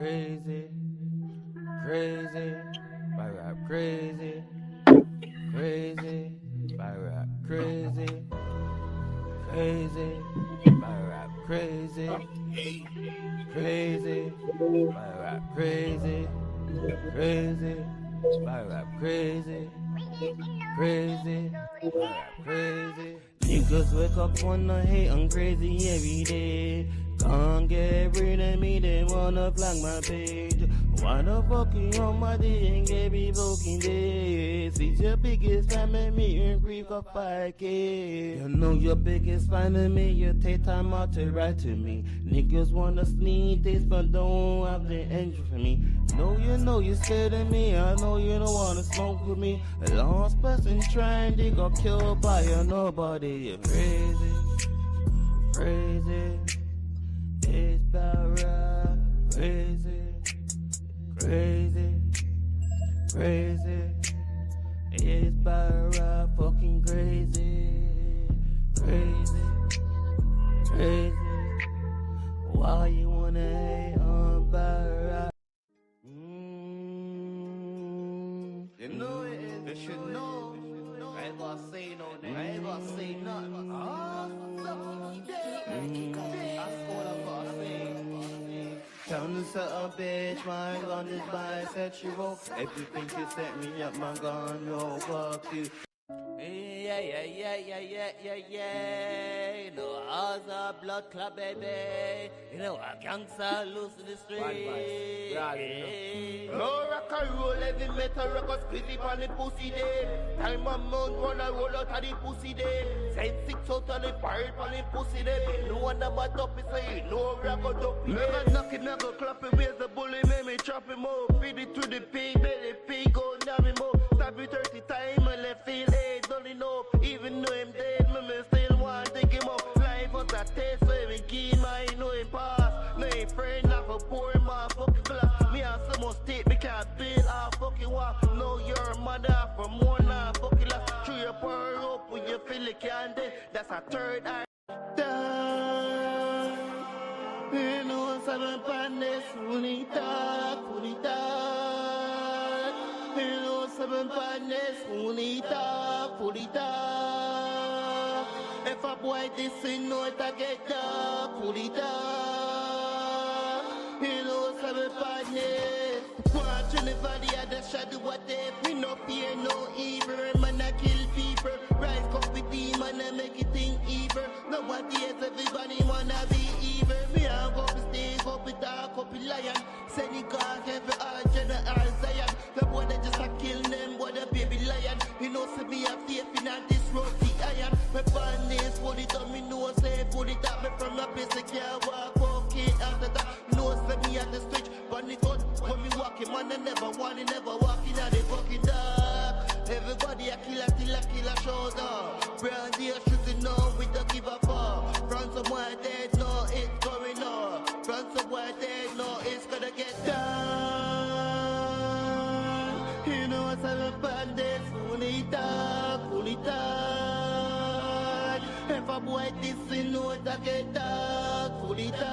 Crazy, crazy, by rap crazy, crazy, by rap crazy, crazy, by rap crazy, crazy, by rap crazy, crazy, by rap crazy, crazy, by rap crazy. Niggas wake up wanna hate, I'm crazy every day. Can't get rid of me, they wanna flag my page. Why the fuck you on my day and get me fucking days? It's your biggest fan of me and grief for 5K. You know your biggest fan of me, you take time out to write to me. Niggas wanna sneak this but don't have the energy for me. Know you scared of me, I know you don't wanna smoke with me. A lost person trying, they got killed by a nobody. You're crazy, crazy. It's about rap, crazy, crazy, crazy. It's about rap, fucking crazy, crazy, crazy. Why you wanna hate on about rap? You know it is, you should know. I ain't gonna say no name, I ain't gonna say nothing. That's all I gotta say. Down to set a bitch, my gun is bisexual. Everything you set me up, my gun, yo, fuck you. Yeah. You know, ours a blood club, baby. You know, a gangster loose in the street. No rock and roll, heavy metal records, squeezy on the pussy day. Time a month, wanna roll out of the pussy day. Send 6 out of the pirate on the pussy day. No one about up, so you know rock or dope. Never knock it, never clap it, where's the bully, make me chop him up. Feed it to the pig, belly pig, go down him up. Stab you 30 times, and left feel eight, don't enough. Even though him dead, me still want to take him up. Life was a test, so him keen, I know him pass. No him friend, not for poor, my fucking class. Me have so much state, me can't build a fucking wall. Know your mother from one, nah, fucking last. Through your power up, when you feel it can't dead. That's a third eye. You know, seven pandas, unita. You know, seven pandas, unita. If a boy this in know it, I get dark, unita. You know, seven pandas. Watch anybody at the shadow, what they me no fear, no evil. Man, I kill people. Rise up with demon and make it think evil. Nowadays, everybody wanna be evil. Me, I go to stay, go to dark, go to lion. Send it cause every art, general Zion. The boy that just a kill them, boy, the baby lion. You know, see me a faith in this road, the iron. My bandits, put it on me, no say, put it up me from a place I can't walk, okay, after that. No, see me at the street, but it out. When me walking, man, I never want it, never walking at the fucking dark. Everybody a killer till a killer shows up. Brand here shooting now, we don't give a fuck. From somewhere dead, no, it's going on. From somewhere dead, no, it's gonna get done. You know what's a bandits, unita. If a boy this in know it, I get dark, unita.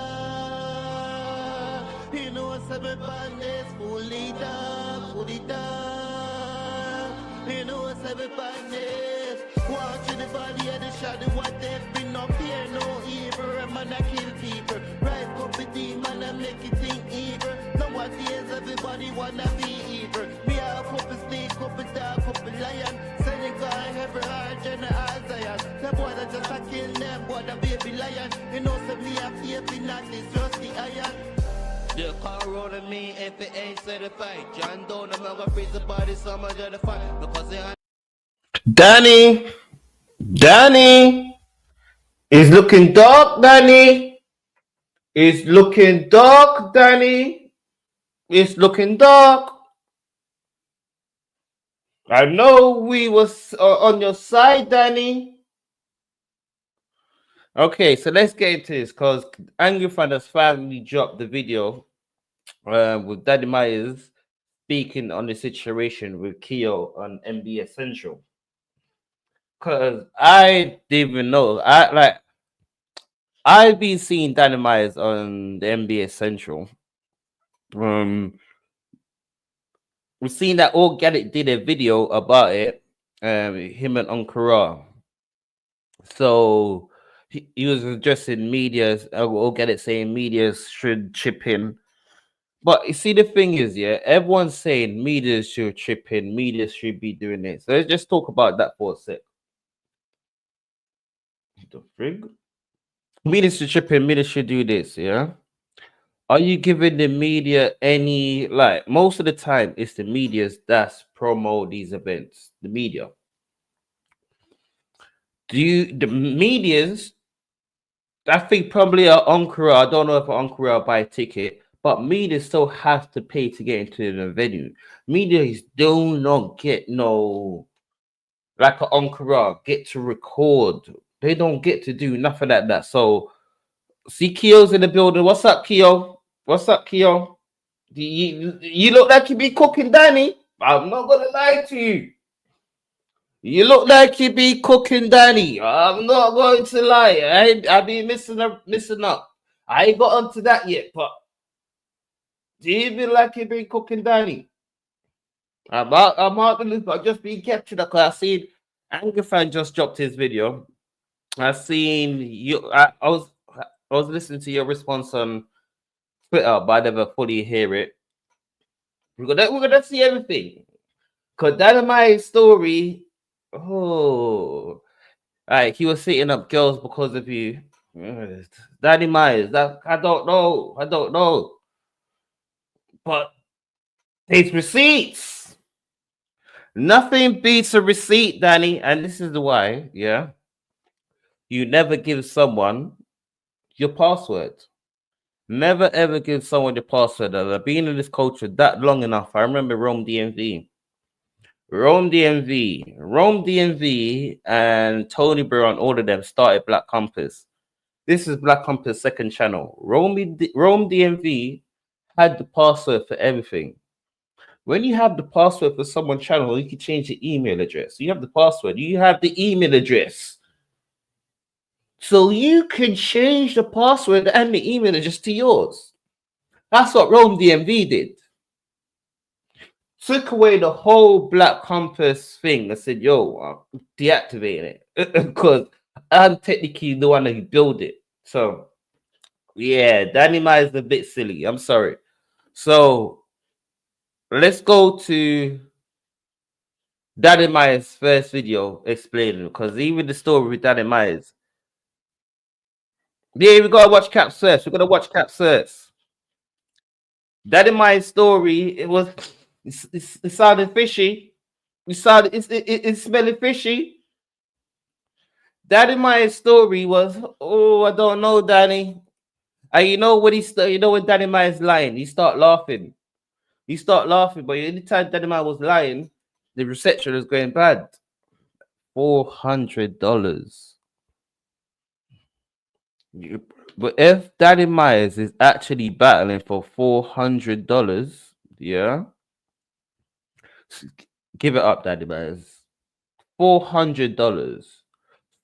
You know what's a bandits, unita. You know what's every bandits. Watching the body of the shadow, what they've been up here, no evil. A man I kill people. Rise up with demon and make it think evil. Nowadays everybody wanna be evil. Me a couple snake, couple dog, couple lion. Sending guy every heart and Isaiah. The boy that just a kill them, boy the baby lion. You know some me a faith in that is just the iron. The car rolling me if it ain't certified. John Doe, I'm gonna freeze the body, so much of the fight. Because they Danny is looking dark, Danny. It's looking dark, Danny. It's looking dark. I know we was on your side, Danny. Okay, so let's get into this because Angry Fan has finally dropped the video with Daddy Myers speaking on the situation with Keo on NBA Central. Cause I didn't even know. I've been seeing Danny Myers on the NBA Central, We've seen that Organic did a video about it, him and Ankara. So he was addressing media, Organic saying media should chip in. But you see, the thing is, yeah, everyone's saying media should chip in, media should be doing it. So let's just talk about that for a sec. The frig? Media should chip in, media should do this, yeah? Are you giving the media any, like, most of the time it's the media's that's promote these events, the media. The media's, I think probably an Ankara, I don't know if an Ankara buy a ticket, but media still has to pay to get into the venue. Media do not get no, like an Ankara, get to record. They don't get to do nothing like that. So, see Keo's in the building. What's up, Keo? What's up, Keo? You look like you be cooking, Danny. I'm not gonna lie to you. You look like you be cooking, Danny. I'm not going to lie. I be missing up. I ain't got onto that yet, but do you feel like you be cooking, Danny? I'm out the loop. I just been captured because I seen Anger Fan just dropped his video. I seen you. I was listening to your response on Twitter, but I never fully hear it. We're gonna see everything. Cause that in my story. Oh, like he was setting up girls because of you. Danny Myers. That I don't know. I don't know. But it's receipts. Nothing beats a receipt, Danny. And this is the why, yeah. You never give someone your password. Never ever give someone your password. I've been in this culture that long enough. I remember Rome DMV. Rome DMV, and Tony Brown, all of them started Black Compass. This is Black Compass' second channel. Rome DMV had the password for everything. When you have the password for someone's channel, you can change the email address. You have the password, you have the email address. So you can change the password and the email address to yours. That's what Rome DMV did. Took away the whole Black Compass thing. I said, yo, I'm deactivating it. Because I'm technically the one who built it. So, yeah, Danny Ma is a bit silly. I'm sorry. So, let's go to Danny Myers' first video explaining, because even the story with Danny Myers. Yeah, we gotta watch Cap first. We're gonna watch Cap first. Danny Myers' story, it sounded fishy. It's smelling fishy. Danny Myers' story was, oh, I don't know, Danny. And you know when Danny Myers lying, he start laughing. But anytime Danny Myers was lying, the reception was going bad. $400. But if Danny Myers is actually battling for $400, yeah, give it up, Danny Myers. $400.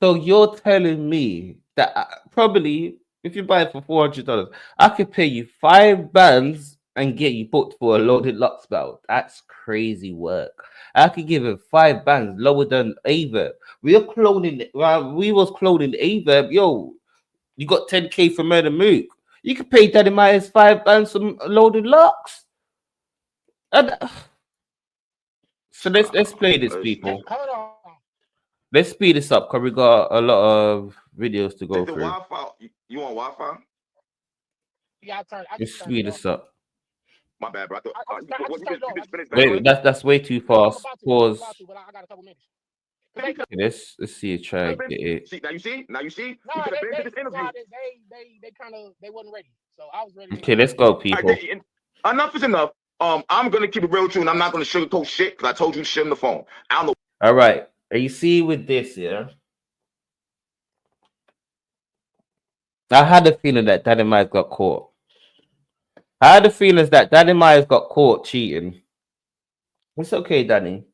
So you're telling me that probably if you buy it for $400, I could pay you 5 bands and get you booked for a loaded Lux belt. That's crazy work. I could give him 5 bands lower than Averb. We was cloning Averb. Yo, you got 10K for Murder Mook. You could pay Daddy Myers 5 bands for loaded Lux. And, so let's play this, people. Hold on. Let's speed this up because we got a lot of videos to go The through. Wi-Fi. You want Wi-Fi? Yeah, I Let's just turned speed it this up. up. My bad, bro. I thought I just turned it you off. just finished that Wait, already? that's way too No, fast. Pause. but I got a couple minutes. Okay, let's see. Try and get it. See, now you see? No, You could have been to this interview. they kind of they wasn't ready, so I was ready to Okay, go. let's go, All right, people. enough is enough. I'm gonna keep it real too, and I'm not gonna sugarcoat shit because I told you shit on the phone. I don't know. All right. And you see with this, yeah, I had a feeling that Danny Myers got caught. I had a feeling that Danny Myers got caught cheating. It's okay, Danny.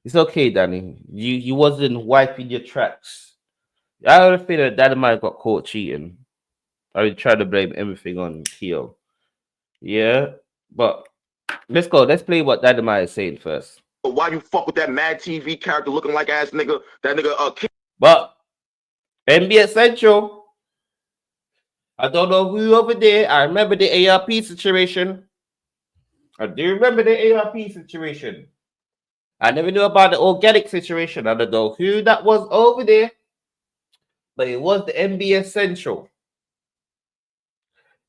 It's okay, Danny. You wasn't wiping your tracks. I had a feeling that Danny Myers got caught cheating. I was trying to blame everything on Keo. Yeah. But let's go. Let's play what Dynamite is saying first. But why you fuck with that Mad TV character looking like ass nigga? That nigga But NBA Central, I don't know who over there. I remember the ARP situation. I do remember the ARP situation. I never knew about the organic situation. I don't know who that was over there, but it was the NBA Central.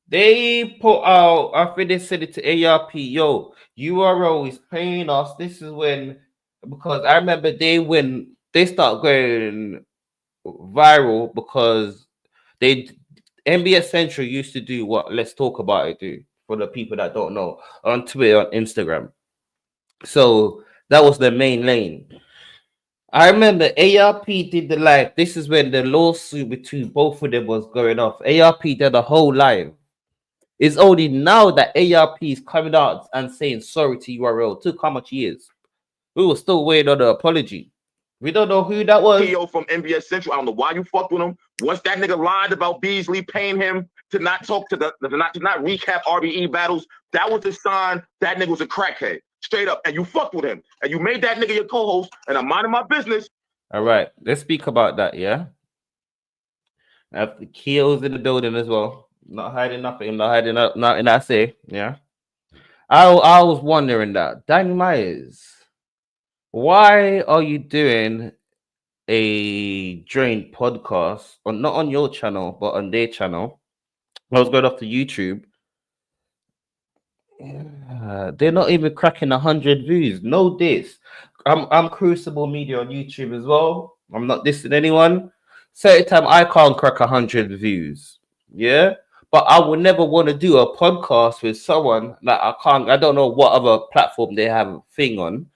They put out, I think they said it to ARP, yo, URO is paying us. This is when, because I remember when they start going viral because they NBA Central used to do what Let's Talk About It do, for the people that don't know, on Twitter, on Instagram. So that was the main lane. I remember ARP did the live. This is when the lawsuit between both of them was going off. ARP did a whole live. It's only now that ARP is coming out and saying sorry to URL. It took how much years? We were still waiting on the apology. We don't know who that was. PO from NBA Central. I don't know why you fucked with him. Once that nigga lied about Beasley paying him to not talk to to not recap RBE battles, that was the sign that nigga was a crackhead. Straight up. And you fucked with him. And you made that nigga your co-host, and I'm minding my business. All right. Let's speak about that, yeah? I have the Keel's in the building as well. Not hiding nothing. I'm not hiding nothing I say, yeah? I was wondering that. Danny Myers, why are you doing a joint podcast, not on your channel, but on their channel? I was going off to YouTube. They're not even cracking 100 views. No diss. I'm Crucible Media on YouTube as well. I'm not dissing anyone. Certain time I can't crack 100 views. Yeah, but I would never want to do a podcast with someone that I don't know what other platform they have a thing on.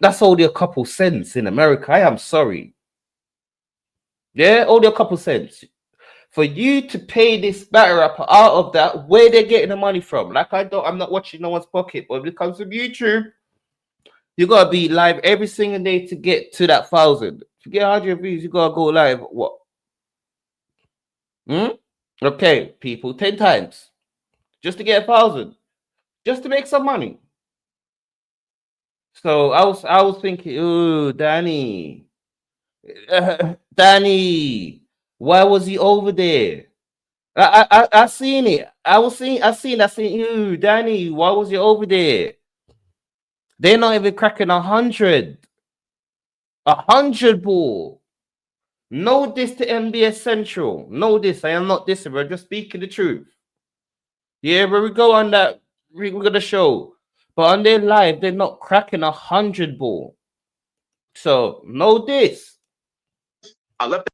That's only a couple cents in America. I am sorry. Yeah, only a couple cents. For you to pay this battle rapper out of that, where they're getting the money from? Like I'm not watching no one's pocket, but when it comes to YouTube, you gotta be live every single day to get to that 1,000. To get 100 views, you gotta go live. What? Okay, people, 10 times just to get 1,000, just to make some money. So I was thinking, oh, Danny, Danny, why was he over there? I seen it. I seen you, Danny. Why was you over there? They're not even cracking 100. 100 ball. No diss to MBS Central. No diss. I am not dissing. We're just speaking the truth. Yeah, where we go on that, we're gonna show. But on their live, they're not cracking 100 ball. So no diss. I left.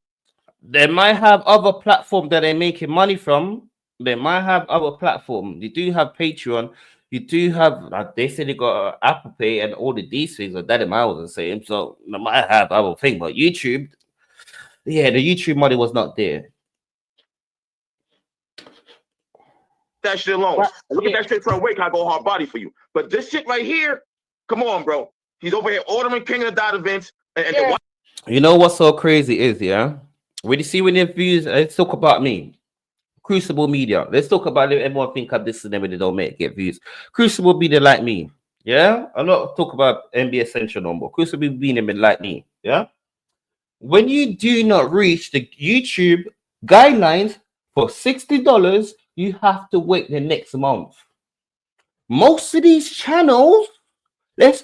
They might have other platform that they're making money from. They might have other platform. You do have Patreon. You do have, like they said, they got Apple Pay and all of these things. That I wasn't saying. So they might have other thing. But YouTube, yeah, the YouTube money was not there. That shit alone. Look at that shit for a week. I go hard body for you. But this shit right here, come on, bro. He's over here ordering King of the Dot events. And you know what's so crazy is, yeah? When you see when the views, let's talk about me. Crucible Media. Let's talk about it. Everyone think I'm this and then they don't get views. Crucible Media like me. Yeah? I'm not talk about NBA Essential no more. Crucible Media like me. Yeah? When you do not reach the YouTube guidelines for $60, you have to wait the next month. Most of these channels, let's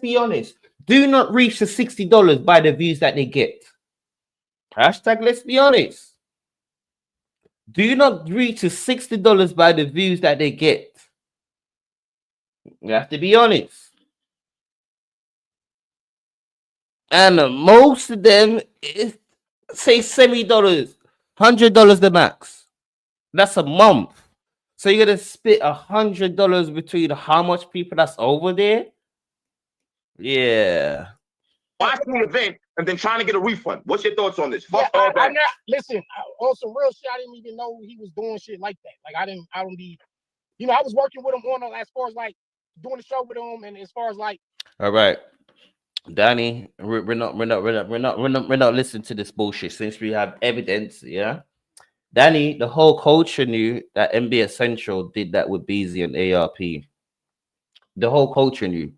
be honest, do not reach the $60 by the views that they get. Hashtag let's be honest. Do not reach the $60 by the views that they get. You have to be honest. And most of them is, say, $70, $100 the max. That's a month. So you're gonna split $100 between how much people that's over there? Yeah. Watching the event and then trying to get a refund. What's your thoughts on this? Yeah, listen, on some real shit, I didn't even know he was doing shit like that. Like I don't be, I was working with him on as far as like doing the show with him, and as far as like. All right, Danny, we're not listening to this bullshit since we have evidence. Yeah, Danny, the whole culture knew that NBA Central did that with BZ and ARP. The whole culture knew.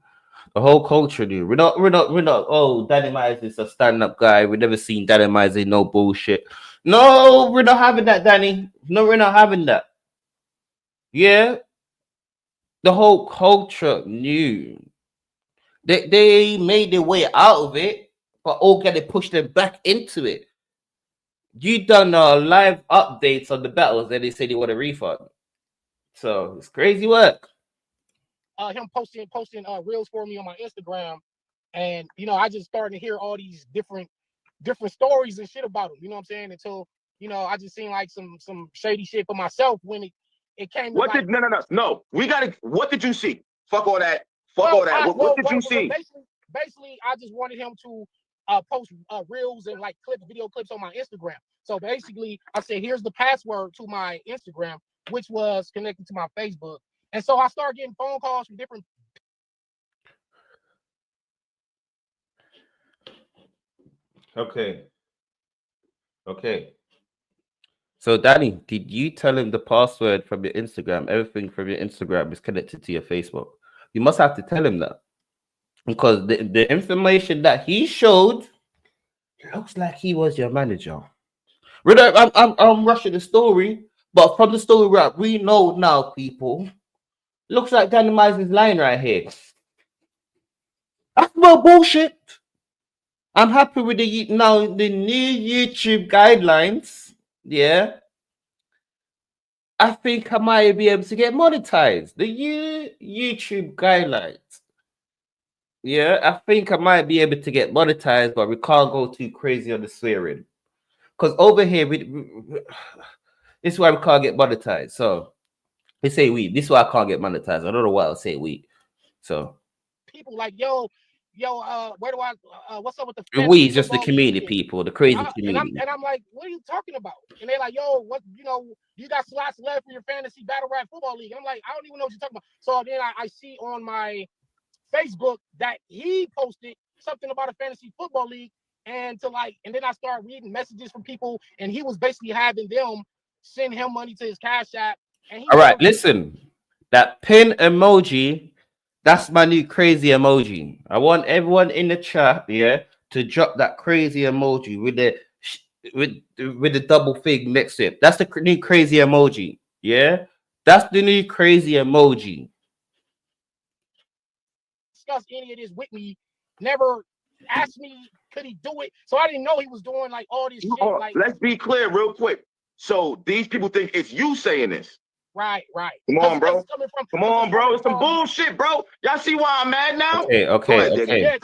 The whole culture knew. We're not. Oh, Danny Myers is a stand-up guy. We never seen Danny Myers in no bullshit. No, we're not having that, Danny. No, we're not having that. Yeah, the whole culture knew. They made their way out of it, but organic pushed them back into it. You done live updates on the battles, and they say they want a refund. So it's crazy work. Him posting reels for me on my Instagram, and I just started to hear all these different stories and shit about him. You know what I'm saying? Until I just seen like some shady shit for myself when it came. What did no? We gotta. What did you see? Fuck all that. Fuck all that. What did you see? Basically, I just wanted him to post reels and like video clips on my Instagram. So basically, I said, here's the password to my Instagram, which was connected to my Facebook. And so I started getting phone calls from different. Okay. So Danny, did you tell him the password from your Instagram? Everything from your Instagram is connected to your Facebook. You must have to tell him that, because the information that he showed looks like he was your manager. I'm rushing the story, but from the story we know now, people, looks like Danny Myers is lying right here. That's no bullshit. I'm happy with the new YouTube guidelines. Yeah, I think I might be able to get monetized. The YouTube guidelines. Yeah, I think I might be able to get monetized, but we can't go too crazy on the swearing. Because over here, this is why we can't get monetized. So they say we. This is why I can't get monetized. I don't know why I'll say we. So people like, yo, where do I? What's up with the? We just the community people, the crazy community. And I'm like, what are you talking about? And they're like, yo, what? You got slots left for your fantasy battle rap football league. And I'm like, I don't even know what you're talking about. So then I see on my Facebook that he posted something about a fantasy football league, and then I started reading messages from people, and he was basically having them send him money to his Cash App. And all right, listen, that pin emoji, that's my new crazy emoji. I want everyone in the chat, to drop that crazy emoji with the double fig next to it. That's the new crazy emoji. Yeah, that's the new crazy emoji. Discuss any of this with me, never asked me could he do it, so I didn't know he was doing like all this shit. Like, let's be clear real quick. So these people think it's you saying this. Right. Come on, bro. Come on, bro. It's some bullshit, bro. Y'all see why I'm mad now? Okay. Yeah,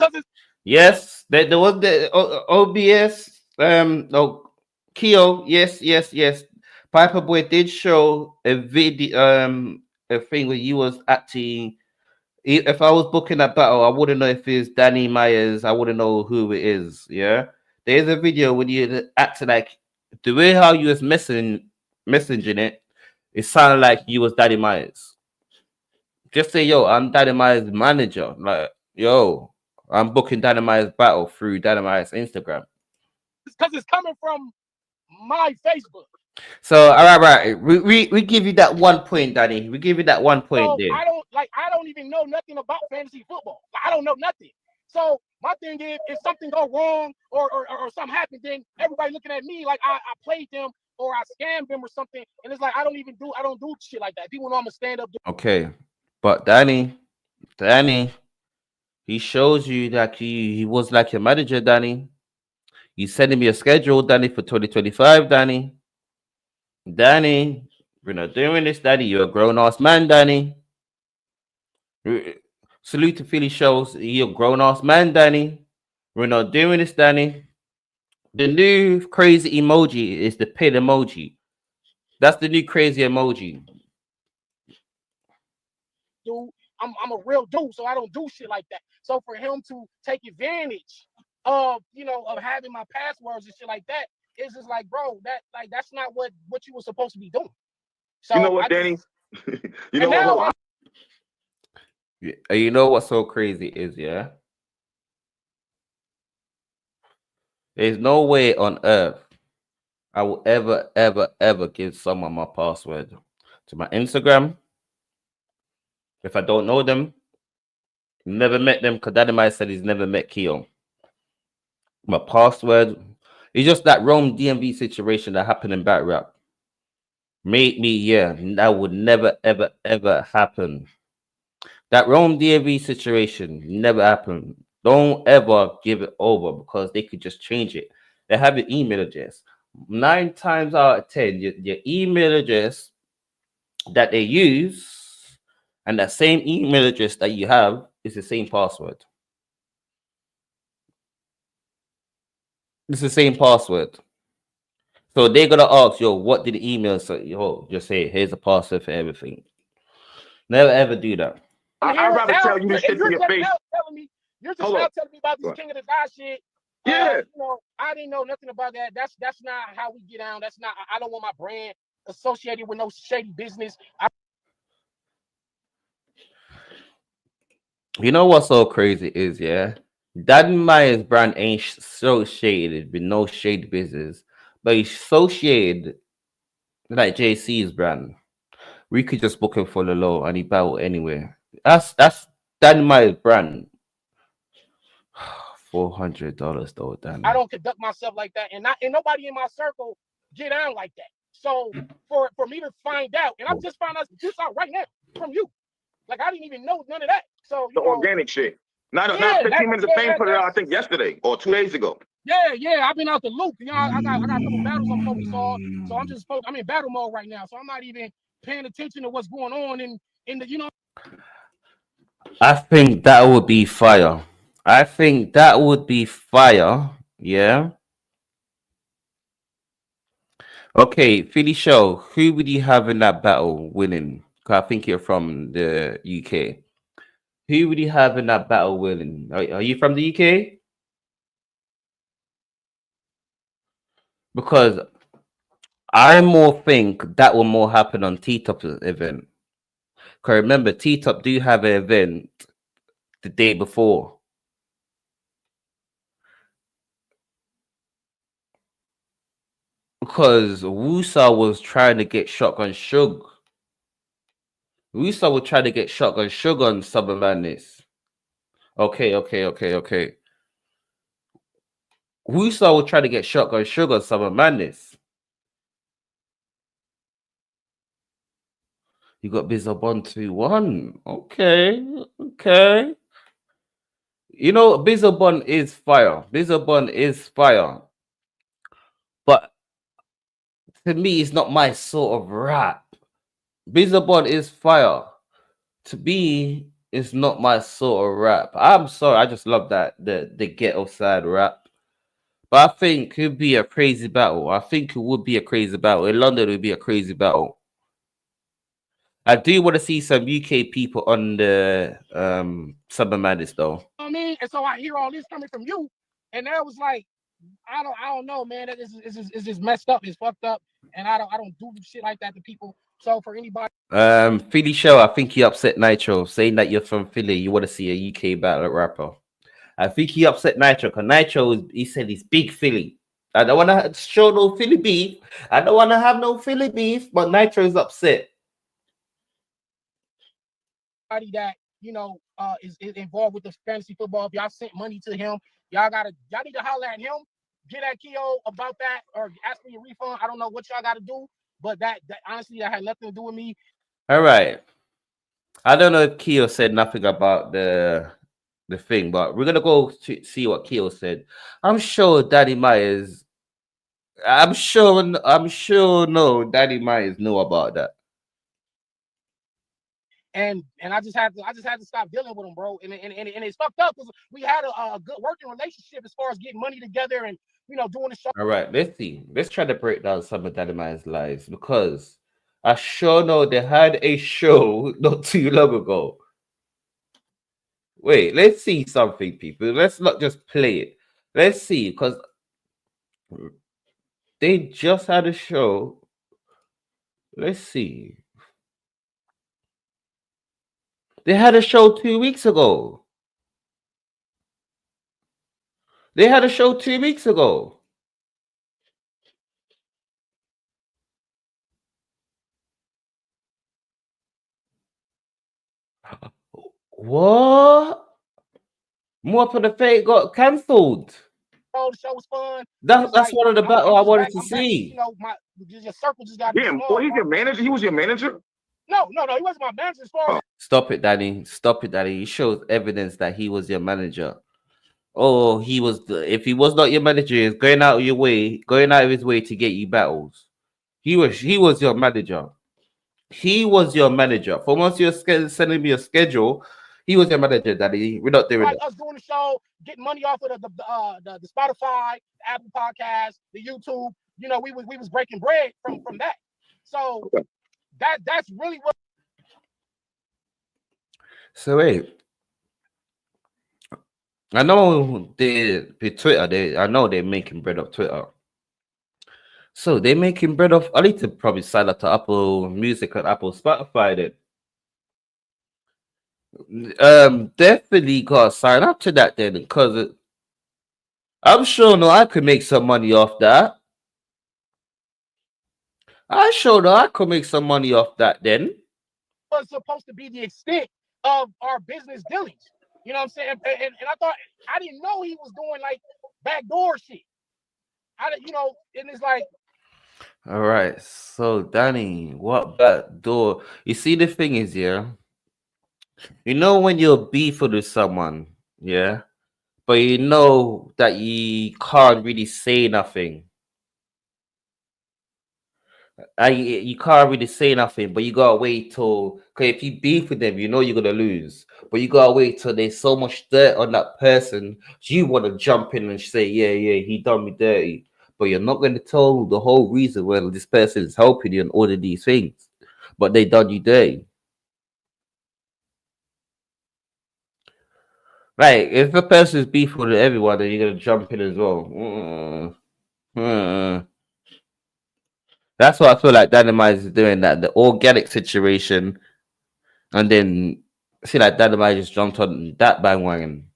yes, there was the OBS. Keo. Yes. Piper Boy did show a video, a thing where you was acting. If I was booking that battle, I wouldn't know if it's Danny Myers. I wouldn't know who it is. Yeah, there's a video when you acted like the way how you was messaging it. It sounded like you was Danny Myers. Just say, yo, I'm Danny Myers' manager. Like, yo, I'm booking Danny Myers' battle through Danny Myers' Instagram. Because it's coming from my Facebook. So, all right. We give you that 1 point, Danny. We give you that 1 point there. I don't even know nothing about fantasy football. I don't know nothing. So my thing is, if something go wrong or something happened, then everybody looking at me like I played them or I scammed them or something. And it's like I don't do shit like that. People know I'm a stand-up. Okay. But Danny, he shows you that he was like your manager, Danny. You sending me a schedule, Danny, for 2025, Danny. Danny, we're not doing this, Danny. You're a grown-ass man, Danny. Salute to Philly shows. You're a grown-ass man, Danny. We're not doing this, Danny. The new crazy emoji is the pin emoji. That's the new crazy emoji. Dude, I'm a real dude, so I don't do shit like that. So for him to take advantage of having my passwords and shit like that, it's just like, bro, that's not what you were supposed to be doing. So you know what, Danny? You know what's so crazy is, yeah? There's no way on earth I will ever give someone my password to my Instagram. If I don't know them, never met them, because Daddy Mike said he's never met Keo. My password. It's just that Rome DMV situation that happened in Bat Rap. Made me, yeah, that would never, ever happen. That Rome DMV situation never happened. Don't ever give it over because they could just change it. They have your email address. 9 times out of 10, your email address that they use and that same email address that you have is the same password. It's the same password. So they're gonna ask, yo, what did the email say? Yo, just say, here's a password for everything. Never ever do that. I'd rather tell you this shit to your face. You're just now telling me about this King of the Dot shit. Yeah. You know, I didn't know nothing about that. That's not how we get down. That's not. I don't want my brand associated with no shady business. You know what's so crazy is, yeah, Daddy Myers brand ain't associated with no shady business, but he's associated with like JC's brand. We could just book him for the low and he battle anywhere. That's Daddy Myers brand. $400 though, damn. I don't conduct myself like that, and nobody in my circle get down like that. So for me to find out, and I'm just found out this out right now from you. Like I didn't even know none of that. So the organic shit. Not 15 minutes of fame put it out, I think yesterday or 2 days ago. Yeah. I've been out the loop. You know, I got a couple battles I'm focused on. So I'm in battle mode right now. So I'm not even paying attention to what's going on in the, you know. I think that would be fire. I think that would be fire. Yeah. Okay, Philly Show, who would you have in that battle winning? Because I think you're from the UK. Who would you have in that battle winning? Are you from the UK? Because I more think that will more happen on T-Top's event. Because remember, T-Top do have an event the day before. Because Wusa was trying to get Shotgun Shug. Wusa was trying to get Shotgun Shug on Summer Madness. Okay. Wusa will try to get Shotgun Shug on Summer Madness. You got Bizzle 2-1. Okay. You know, Bizzle is fire. Bizzle is fire. But to me, it's not my sort of rap. Bizzle is fire. To me, it's not my sort of rap. I'm sorry, I just love that the ghetto side rap. But I think it would be a crazy battle. I think it would be a crazy battle. In London, it would be a crazy battle. I do want to see some UK people on the Summer Madness though. You know what I mean? And so I hear all this coming from you, and that was like, I don't know, man. That is just messed up. It's fucked up, and I don't do shit like that to people. So for anybody, Philly Show, I think you upset Nitro saying that you're from Philly. You want to see a UK battle rapper. I think he upset Nitro because Nitro, he said he's big Philly. I don't want to show no Philly beef. I don't want to have no Philly beef, but Nitro's upset. That is involved with the fantasy football. If y'all sent money to him, y'all need to holler at him, get at Keo about that, or ask for your refund. I don't know what y'all got to do, but that honestly that had nothing to do with me. All right. I don't know if Keo said nothing about the thing, but we're gonna go to see what Keo said. I'm sure Daddy Myers. I'm sure no Daddy Myers know about that. And I just had to stop dealing with him, bro. And it's fucked up because we had a good working relationship as far as getting money together and doing the show. All right, let's see. Let's try to break down some of Daddy Myers' lives because I sure know they had a show not too long ago. Wait, let's see something, people. Let's not just play it. Let's see, because they just had a show. Let's see. They had a show 2 weeks ago. They had a show 2 weeks ago. What? More for the Fate got cancelled. Oh, the show was fun. That's Like, one of the battle I wanted to I'm back. see. You know, your circle just got Yeah, small. boy, he's your manager. He was your manager. No, he wasn't my manager as far as. Stop it, Danny. Stop it, Danny. He shows evidence that he was your manager. Oh, he was. If he was not your manager, he's going out of his way to get you battles. He was your manager. He was your manager. For once you're sending me a schedule, he was your manager, Daddy. We're not doing like that. us doing the show, getting money off of the Spotify, the Apple Podcast, the YouTube. You know, we was breaking bread from that. So that's really what. So wait, I know the Twitter. I know they're making bread off Twitter. So they're making bread off. I need to probably sign up to Apple Music and Apple Spotify then. Definitely gotta sign up to that then, because I'm sure I could make some money off that. I could make some money off that then. Was supposed to be the extent of our business dealings. You know what I'm saying? And I thought, I didn't know he was doing like backdoor shit. And it's like. All right, so Danny, what backdoor? You see, the thing is, yeah, you know when you're beefing with someone, yeah, but you know that you can't really say nothing. You can't really say nothing, but you gotta wait till, because if you beef with them, you know you're gonna lose. But you gotta wait till there's so much dirt on that person, you want to jump in and say, yeah, he done me dirty. But you're not gonna tell the whole reason why this person is helping you and all of these things, but they done you dirty. Right? If a person is beefing with everyone, then you're gonna jump in as well. That's what I feel like Dynamite is doing, that the organic situation, and then see like Dynamite just jumped on that bandwagon.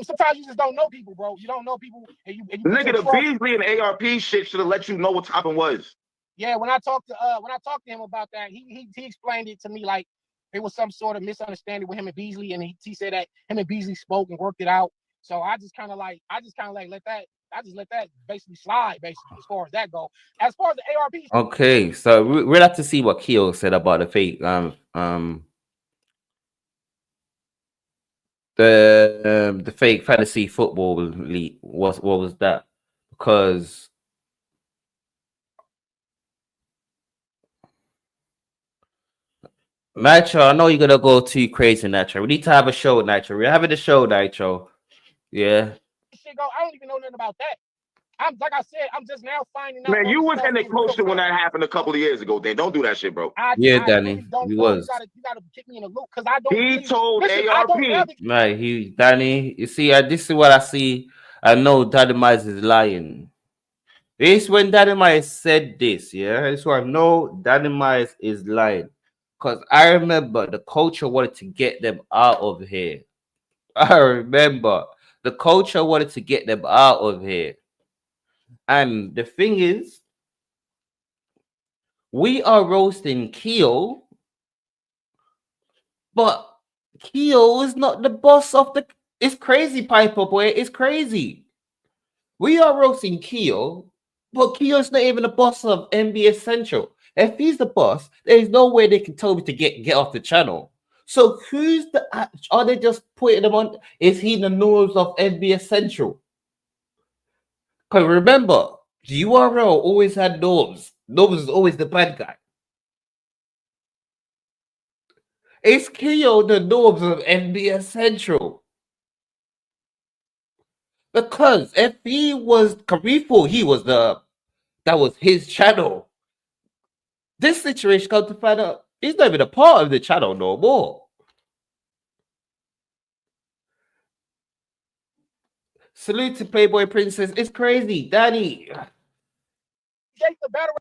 Sometimes you just don't know people, bro. You don't know people, and you Nigga, the Beasley and ARP shit should have let you know what happened was. Yeah, when I talked to him about that, he explained it to me like it was some sort of misunderstanding with him and Beasley, and he said that him and Beasley spoke and worked it out. So I just kind of like let that basically slide, basically, as far as that go. As far as the ARP. Okay, so we'll have to see what Keo said about the fake the fake fantasy football league. What was that? Because Nitro, I know you're gonna go too crazy, Nitro. We need to have a show, Nitro. We're having a show, Nitro. Yeah. I don't even know nothing about that. Like I said, I'm just now finding out. Man, you was in the culture when that happened a couple of years ago. Dan, don't do that shit, bro. Danny, really he was. You gotta get me in the loop because I don't. He told ARP. Right, Danny. You see, this is what I see. I know Daddy Mize is lying. It's when Daddy Mize said this, yeah. It's why I know Daddy Mize is lying. Because I remember the culture wanted to get them out of here. I remember the culture wanted to get them out of here. And the thing is, we are roasting Keo, but Keo is not the boss of the. It's crazy, Piper Boy. It's crazy. We are roasting Keo, but Keo's not even the boss of NBA Central. If he's the boss, there's no way they can tell me to get off the channel. So who's the? Are they just putting him on? Is he the nose of NBA Central? Because remember, the URL always had Norbs. Norbs is always the bad guy. Is Keo the Norbs of NBA Central? Because if he was Karifu, that was his channel. This situation comes to find out he's not even a part of the channel no more. Salute to Playboy Princess. It's crazy, Danny.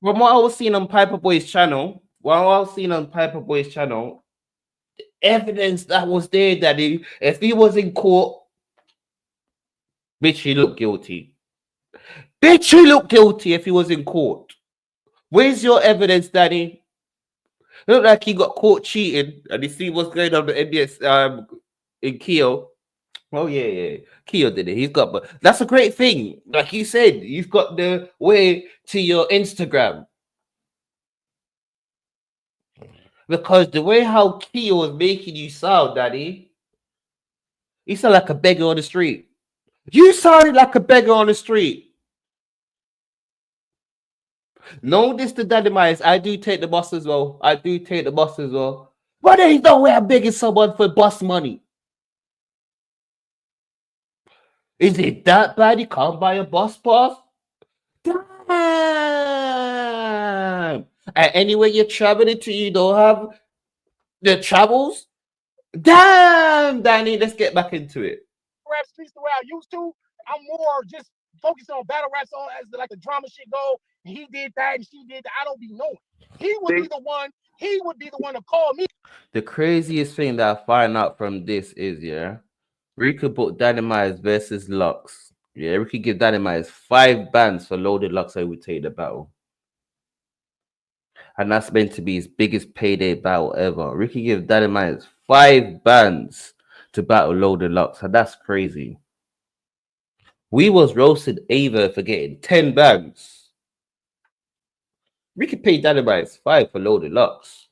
From what I was seeing on Piper Boy's channel, the evidence that was there, Daddy, if he was in court, bitch, he looked guilty. Bitch, he looked guilty if he was in court. Where's your evidence, Daddy? It looked like he got caught cheating, and you see what's going on with NBA in Keo. Oh yeah. Keo did it. He's got, but that's a great thing. Like you said, you've got the way to your Instagram. Because the way how Keo was making you sound, Daddy, you sound like a beggar on the street. You sounded like a beggar on the street. No, this to Daddy Mice. I do take the bus as well. But there is no way I'm begging someone for bus money. Is it that bad you can't buy a bus pass? Damn. And anywhere you're traveling to, you don't have the travels? Damn, Danny, let's get back into it. Rap streets the way I used to. I'm more just focused on battle rap song as like the drama shit go. And he did that and she did that. I don't be knowing. He would be the one. He would be the one to call me. The craziest thing that I find out from this is, we could put Dynamite versus Lux. Yeah, we could give Dynamite 5 bans for Loaded Lux. I would take the battle. And that's meant to be his biggest payday battle ever. We could give Dynamite 5 bans to battle Loaded Lux. And that's crazy. We was roasted Ava for getting 10 bans. We could pay Dynamite 5 for Loaded Lux.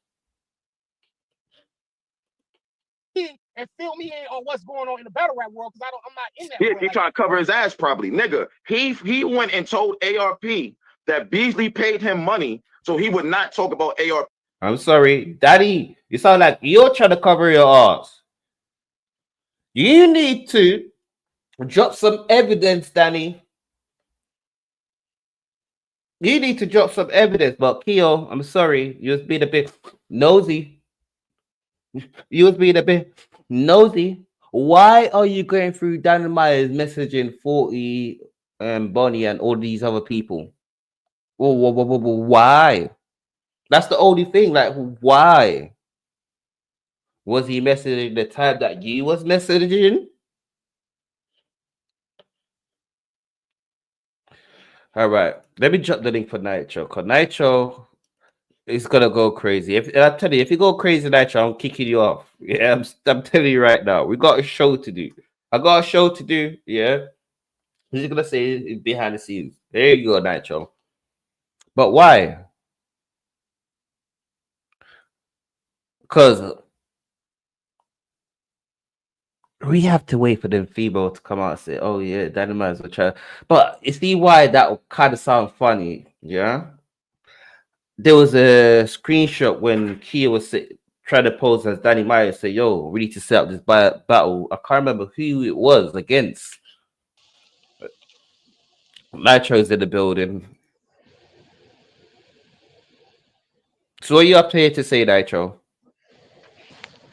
And fill me in on what's going on in the battle rap world because I'm not in that. Yeah, he trying to cover his ass probably. Nigga, he went and told ARP that Beasley paid him money so he would not talk about ARP. I'm sorry, Daddy, you sound like you're trying to cover your ass. You need to drop some evidence, Danny. You need to drop some evidence, but Keo, I'm sorry, you was being a bit nosy. Why are you going through Dynamite's messaging 40 and Bonnie and all these other people? Why? That's the only thing. Like, why? Was he messaging the time that you was messaging? All right. Let me drop the link for Nitro. Because Nitro is going to go crazy. I tell you, if you go crazy, Nitro, I'm kicking you off. Yeah, I'm telling you right now. We got a show to do. I got a show to do. Yeah. He's going to say it's behind the scenes. There you go, Nitro. But why? Because we have to wait for them female to come out and say, oh, yeah, Dynamite's a child. But you see why that would kind of sound funny, yeah? There was a screenshot when Kia was trying to pose as Danny Meyer and say, yo, we need to set up this battle. I can't remember who it was against. Nitro's in the building. So what are you up here to say, Nitro?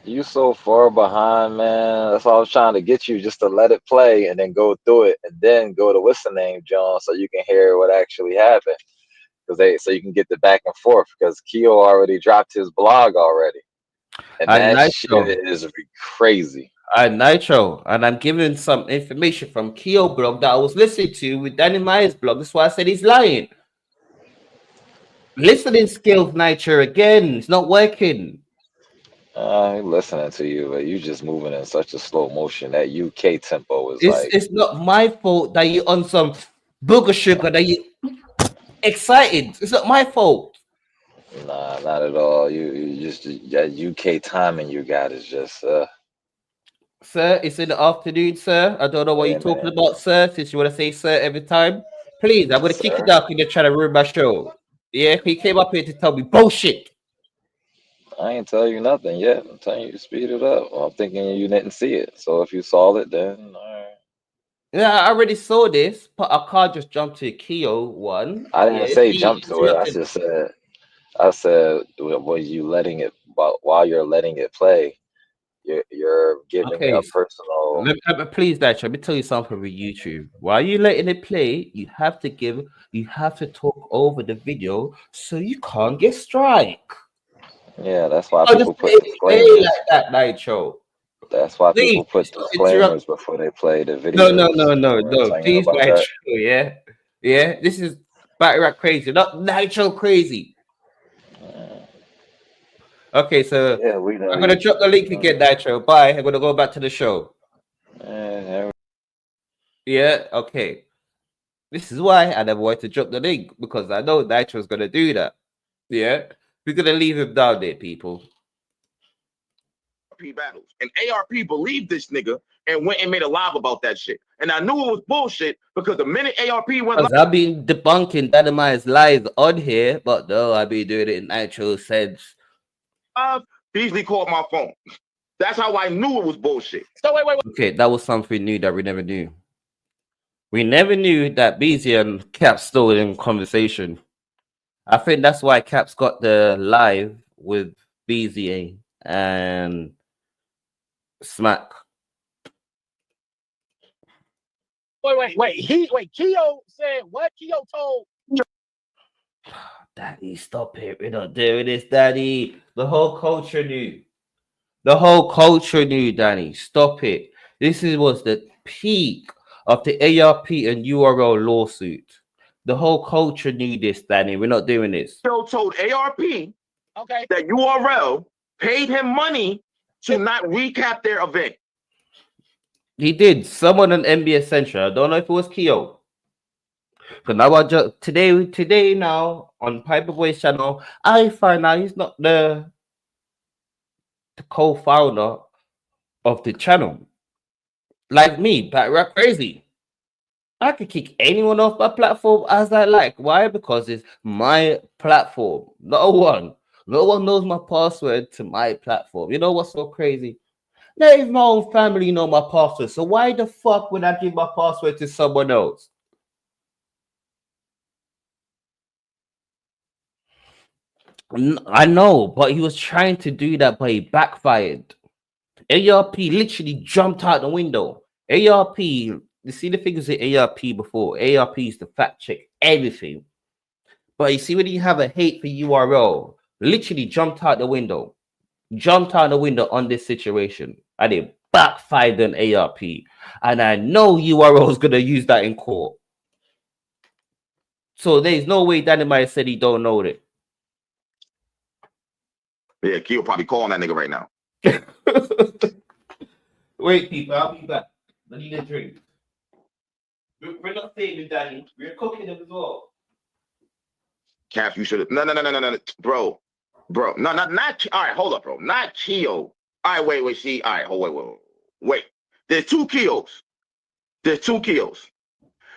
You so far behind, man. That's why I was trying to get you, just to let it play and then go through it and then go to what's the name, John, so you can hear what actually happened. So you can get the back and forth, because Keo already dropped his blog already. And that shit is crazy. Nitro, and I'm giving some information from Keo blog that I was listening to with Danny Meyer's blog. That's why I said he's lying. Listening skills, Nitro, again, it's not working. Listening to you, but you just moving in such a slow motion. That UK tempo is it's not my fault that you on some booger sugar, that you excited. It's not my fault. Nah, not at all. You just, that UK timing you got is just Sir, it's in the afternoon, sir. I don't know what you're talking about, sir. Since you want to say sir every time, please, I'm gonna kick you down when you're trying to ruin my show. Yeah, he came up here to tell me bullshit. I ain't tell you nothing yet. I'm telling you to speed it up. Well, I'm thinking you didn't see it. So if you saw it, then all right. Yeah, I already saw this, but I can't just jump to Keo one. I didn't say jump to it. I said was you letting it, while you're letting it play, you're giving a personal. Please, Dash, let me tell you something with YouTube. While you letting it play, you have to talk over the video so you can't get strike. Yeah, that's why people put disclaimers like that, Nitro. That's why people put disclaimers before they play the video. No. Please, Nitro. Yeah. This is BattleRapCrazy, not Nitro Crazy. Okay, so Yeah, we know I'm gonna you. drop the link again, Nitro. Bye. I'm gonna go back to the show. Yeah, Yeah, okay. This is why I never wanted to drop the link because I know Nitro's gonna do that. Yeah, we're gonna leave him down there, people. Battles. And ARP believed this nigga and went and made a live about that shit. And I knew it was bullshit because the minute ARP went Because I've been debunking Dynamite's lies on here, but no, I've been doing it in Nitro sense. live, Beasley called my phone. That's how I knew it was bullshit. So wait. Okay, that was something new that we never knew. We never knew that Beezy and Cap still in conversation. I think that's why Cap's got the live with Beezy and Smack. Wait. Keo said what? Keo told. Daddy, stop it. We're not doing this, Daddy. The whole culture knew. The whole culture knew, Danny. Stop it. This was the peak of the ARP and URL lawsuit. The whole culture knew this, Danny. We're not doing this. Joe told ARP Okay. that URL paid him money to not recap their event. He did. Someone on NBA Central. I don't know if it was Keo. Because now I just today now on Piper Boy's channel, I find out he's not the co-founder of the channel. Like me, BATTLERAPCRAZY. I could kick anyone off my platform as I like. Why? Because it's my platform. No one knows my password to my platform. You know what's so crazy? Not even my own family know my password. So why the fuck would I give my password to someone else? I know, but he was trying to do that, but he backfired. ARP literally jumped out the window. ARP, you see the figures at ARP before. ARP used to fact check everything. But you see, when you have a hate for URL, literally jumped out the window. Jumped out the window on this situation. And it backfired on ARP. And I know URL is going to use that in court. So there's no way Dynamite said he don't know it. Yeah, Keo probably calling that nigga right now. Wait, people, I'll be back. I need a drink. We're not saving Danny. We're cooking him as well. Caps, you should have. No, bro. No, not. All right, hold up, bro. Not Keo. All right, wait. See, all right, wait. There's two Keos.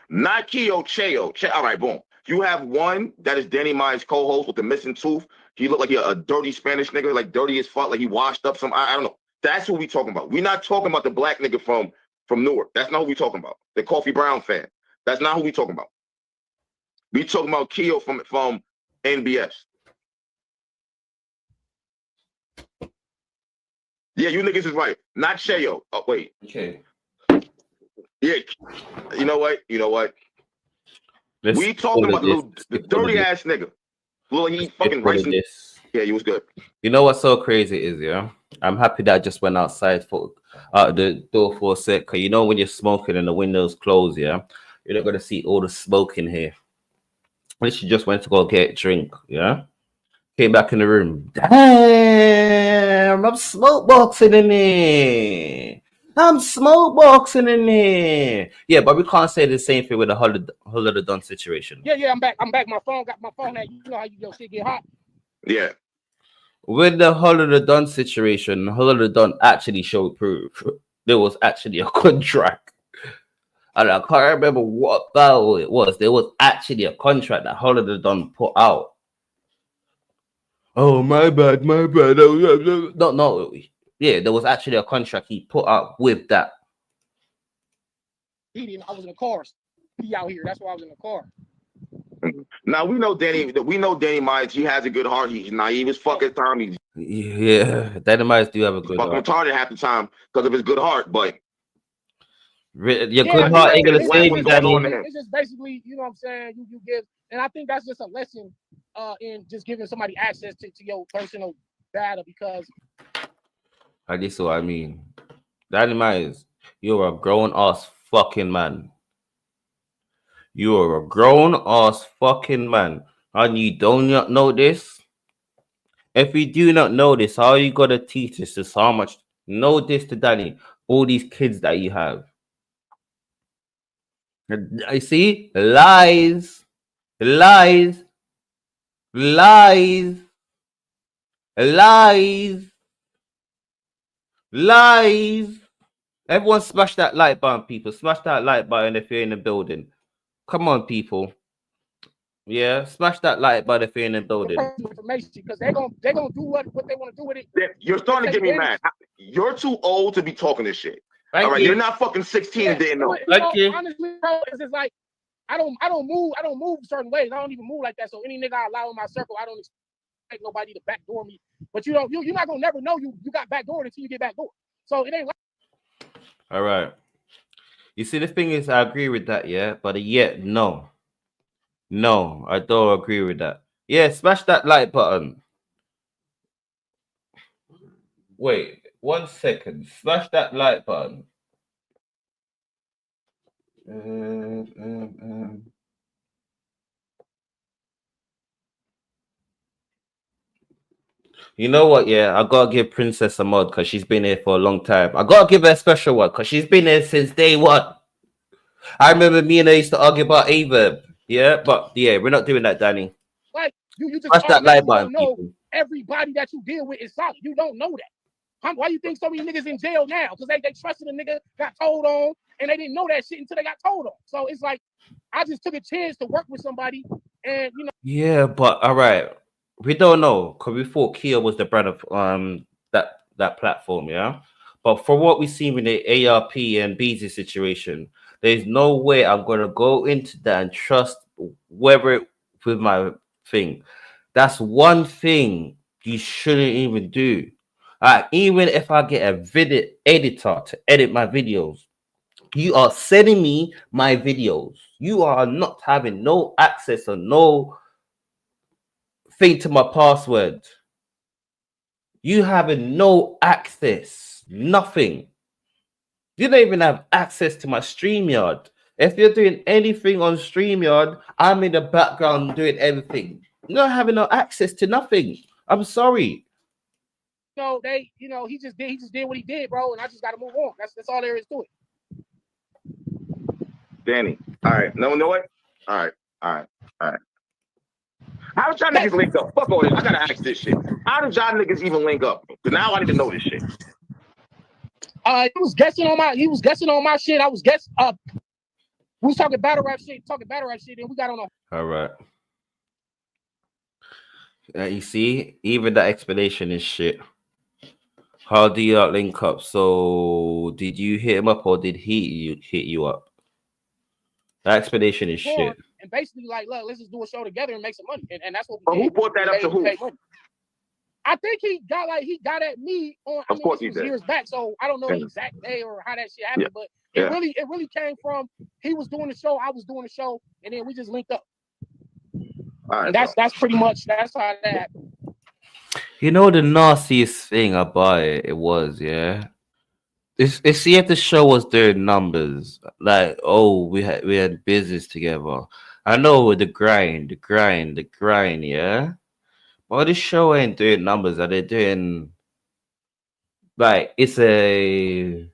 Not Keo, Cheo. All right, boom. You have one that is Danny Myers' co-host with the missing tooth. He looked like a dirty Spanish nigga, like dirty as fuck, like he washed up some. I don't know. That's who we talking about. We're not talking about the black nigga from Newark. That's not who we talking about. The Coffee Brown fan. That's not who we talking about. We talking about Keo from NBS. Yeah, you niggas is right. Not Cheo. Oh, wait. Okay. Yeah. You know what? We talking about the dirty ass nigga. Well, he fucking racing. Yeah, he was good. You know what's so crazy is, yeah? I'm happy that I just went outside for the door for a sec. Cause you know when you're smoking and the windows closed, yeah, you're not gonna see all the smoke in here. I literally just went to go get a drink, yeah. Came back in the room. Damn, I'm smoke boxing in there. Yeah, but we can't say the same thing with the Holiday Done situation. Yeah, I'm back. My phone got my phone at, you know how your shit get hot. Yeah. With the Holiday Done situation, Holiday Done actually showed proof. There was actually a contract. And I can't remember what battle it was. There was actually a contract that Holiday Done put out. Oh, my bad. No. Yeah, there was actually a contract he put out with that. He didn't. I was in the car. He out here. That's why I was in the car. Now we know Danny Myers. He has a good heart. He's naive as fuck at times. Yeah, Danny Myers do have a good fucking heart. Retarded half the time because of his good heart, but your good heart ain't gonna save you, Danny. It's just basically, you know what I'm saying. You give, and I think that's just a lesson in just giving somebody access to your personal data, because. This is what I mean. Danny Myers, you're a grown ass fucking man. You are a grown ass fucking man, and you don't know this. If you do not know this, how you gotta teach this is how much know this to Danny. All these kids that you have. I see lies, lies, lies, lies, lies. Everyone smash that like button, people. Smash that like button if you're in the building. Come on, people. Yeah, smash that like button if you're in the building. Information because they're gonna do what they want to do with it. You're starting to get me mad. You're too old to be talking this shit. Thank all right, you. you're not fucking 16 and didn't know. Thank you. Honestly, bro, it's just like I don't move certain ways. I don't even move like that. So any nigga I allow in my circle, I don't expect nobody to backdoor me. But you're not gonna never know you got backdoored until you get backdoored. So it ain't like. All right. You see, the thing is, I agree with that, yeah, but yet no, I don't agree with that. Yeah, smash that like button. Wait 1 second. Smash that like button. You know what? Yeah, I gotta give Princess a mod because she's been here for a long time. I gotta give her a special one because she's been here since day one. I remember me and her used to argue about Ava. Yeah, but yeah, we're not doing that, Danny. Like you just smash that like button, know people. Everybody that you deal with is solid. You don't know that. Why you think so many niggas in jail now? Because they trusted a nigga, got told on, and they didn't know that shit until they got told on. So it's like I just took a chance to work with somebody, and you know. Yeah, but all right, we don't know because we thought Kia was the brand of that platform, yeah. But for what we see in the ARP and BZ situation, there's no way I'm gonna go into that and trust whether with my thing. That's one thing you shouldn't even do. Even if I get a video editor to edit my videos, you are sending me my videos. You are not having no access or no thing to my password. You having no access, nothing. You don't even have access to my StreamYard. If you're doing anything on StreamYard, I'm in the background doing everything. You're not having no access to nothing. I'm sorry. No, he just did what he did, bro, and I just got to move on. That's all there is to it. Danny, all right, no, know what? All right. How did y'all niggas link up? Fuck all this. I gotta ask this shit. How did y'all niggas even link up? Because now I need to know this shit. He was guessing on my shit. I was guessing we was talking battle rap shit, and we got on a. All right. You see, even that explanation is shit. How do you link up? So, did you hit him up or did he hit you up? That explanation is shit. And basically, like, look, let's just do a show together and make some money, and that's what we but did. Who brought that up to who? I think he got at me on. Of course he did. Years back, so I don't know the exact day or how that shit happened, but it really came from he was doing the show, I was doing the show, and then we just linked up. All right, and that's pretty much that's how that happened. You know the nastiest thing about it was, yeah. It's see if the show was doing numbers, like we had business together. I know the grind, yeah. But the show ain't doing numbers. Are they doing like it's a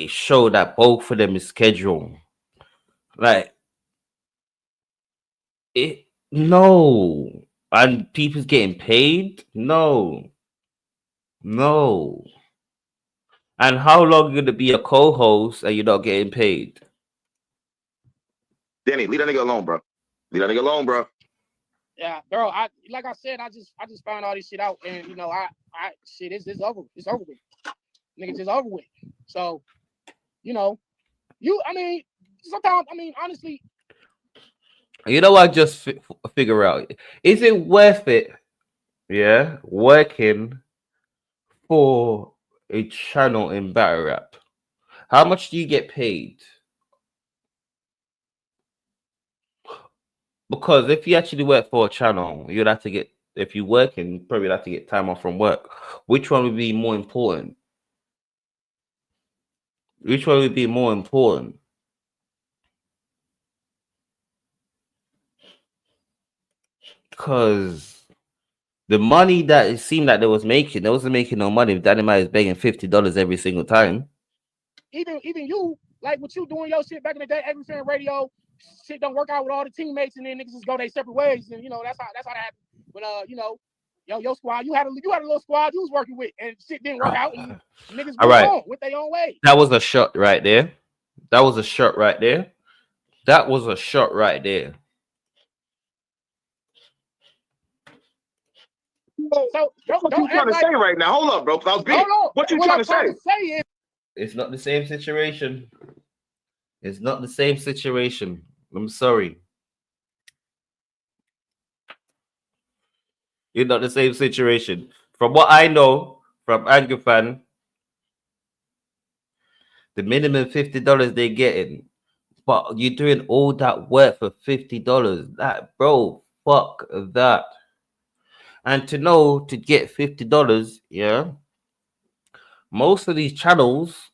show that both of them is scheduled. Like it no. And people's getting paid? No. And how long are you gonna be a co-host and you're not getting paid? Danny, leave that nigga alone, bro. Yeah, bro. Like I said, I just found all this shit out, and you know, it's over. It's over with. Niggas, it's over with. So, you know, sometimes, honestly. You know what? Just figure out, is it worth it? Yeah, working for a channel in battle rap. How much do you get paid? Because if you actually work for a channel, you'd have to get, if you working, you probably have to get time off from work. Which one would be more important? Because The money that it seemed like they wasn't making no money. Dynamite is begging $50 every single time. Even you, like what you doing your shit back in the day, every fan radio, shit don't work out with all the teammates, and then niggas just go their separate ways, and you know that's how that happened. But you know, your squad, you had a little squad you was working with, and shit didn't work out, and niggas moved on with their own way. That was a shot right there. That was a shot right there. That was a shot right there. So what you trying to say right now? Hold up, bro. I was being, what you trying to say? It's not the same situation. It's not the same situation. I'm sorry. It's not the same situation. From what I know from Angry Fan, the minimum $50 they're getting, but you're doing all that work for $50. That, bro, fuck that. And to get $50, yeah, most of these channels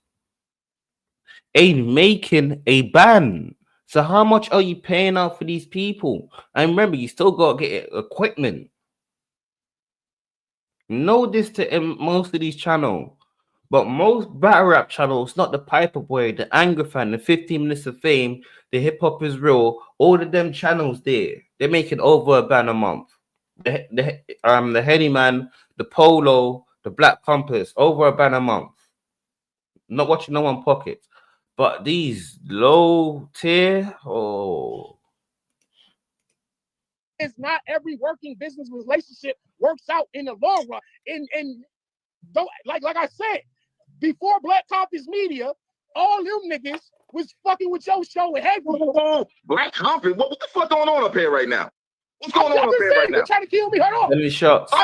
ain't making a ban. So how much are you paying out for these people? And remember, you still got to get equipment. Know this to most of these channels, but most battle rap channels, not the Piper Boy, the Anger Fan, the 15 Minutes of Fame, the Hip Hop Is Real, all of them channels there, they're making over a ban a month. The Henny Man, the Polo, the Black Compass, over a ban a month. Not watching no one pockets. But these low tier, it's not every working business relationship works out in the long run. And don't like I said, before Black Compass Media, all them niggas was fucking with your show with heavy. Black Compass? What the fuck going on up here right now? What's going on up here right now? You trying to kill me? Hold on. Let me shots. You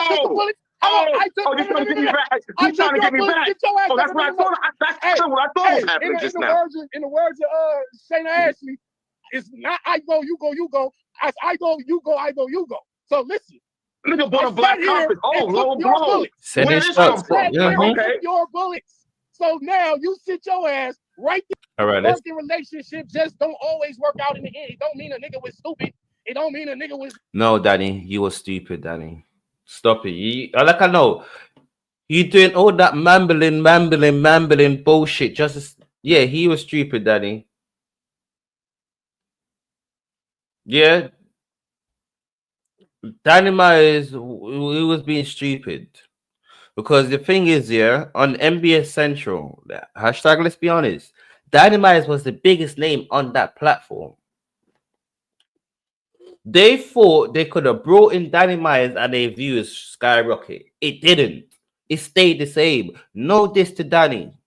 trying to get me back? You trying to get me back? Oh, that's what I thought. That's what I thought was happening just now. In the words of Shayna Ashley, it's not I go, you go, you go. As I go, you go, I go, you go. So listen. Nigga bought a Black Compass. Oh, low blow. Where did this come from? Okay. Your bullets. So now you sit your ass right there. All right. Working relationships just don't always work out in the end. It don't mean a nigga was stupid. It don't mean a nigga was. No, Danny, you were stupid, Danny. Stop it. I know. You doing all that mumbling bullshit. Yeah, he was stupid, Danny. Yeah. Dynamite he was being stupid. Because the thing is, yeah, on MBS Central, hashtag let's be honest, Dynamite was the biggest name on that platform. They thought they could have brought in Dynamite and their views skyrocket. It didn't. It stayed the same. No diss to Danny.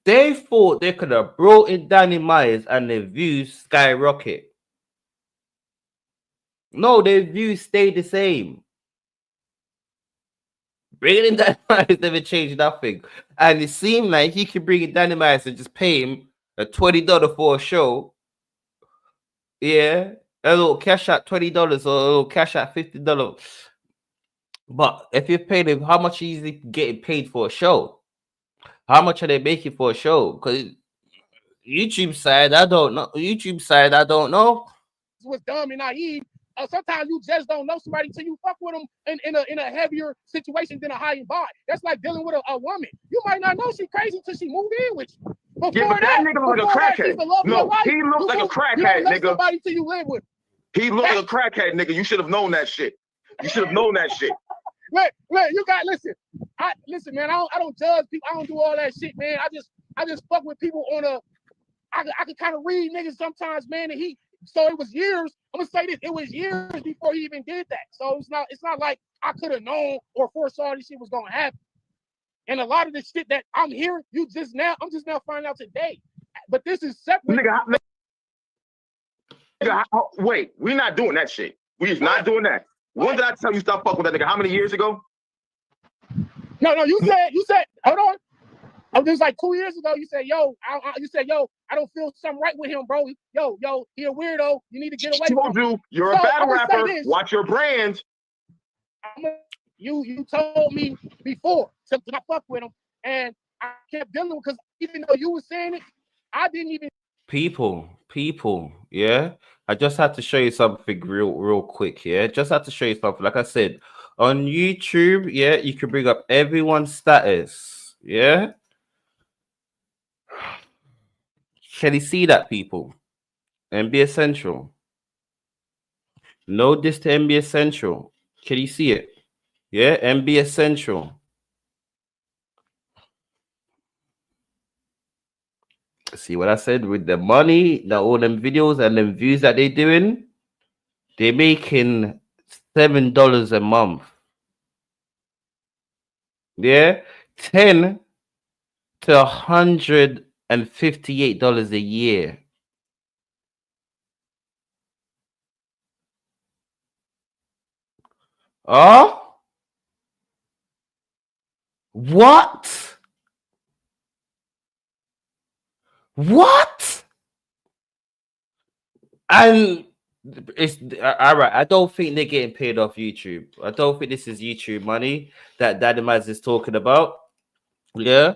They thought they could have brought in Dynamite and their views skyrocket. No, their views stayed the same. Bringing in Dynamite never changed nothing. And it seemed like he could bring in Dynamite and just pay him a $20 for a show. Yeah, a little cash at $20 or a little cash at $50. But if you paid him, how much is he getting paid for a show? How much are they making for a show? Because YouTube side, I don't know. It was dumb and naive. Sometimes you just don't know somebody till you fuck with them in a heavier situation than a high and buy. That's like dealing with a woman. You might not know she's crazy till she moved in with you. Before that nigga look like a crackhead. No, he looked like a crackhead, nigga. Somebody till you live with. He looked like a crackhead, nigga. You should have known that shit. You should have known that shit. Look, you got listen, man. I don't judge people. I don't do all that shit, man. I just fuck with people on a. I can kind of read niggas sometimes, man. And so it was years. I'm gonna say this. It was years before he even did that. So it's not like I could have known or foresaw this shit was gonna happen. And a lot of the shit that I'm hearing, I'm just now finding out today. But this is separate. Nigga, wait, we're not doing that shit. We're not doing that. When did I tell you stop fucking with that nigga? How many years ago? No, you said, hold on. Oh, this was like 2 years ago. You said, yo, I don't feel something right with him, bro. Yo, he a weirdo. You need to get away from him. You're a battle rapper. Watch your brand. You told me before to not fuck with him, and I kept dealing with because even though you were saying it, I didn't even. People, people, yeah. I just had to show you something real quick, yeah. Just had to show you something. Like I said, on YouTube, yeah, you can bring up everyone's status, yeah. Can you see that, people? NBA Central. No, this to NBA Central. Can you see it? Yeah, NBA Central. See what I said with the money, that all them videos and them views that they doing, they're making $7 a month. Yeah, 10 to $158 a year. Oh, what? What? And it's all right. I don't think they're getting paid off YouTube. I don't think this is YouTube money that Daddy Maz is talking about. Yeah.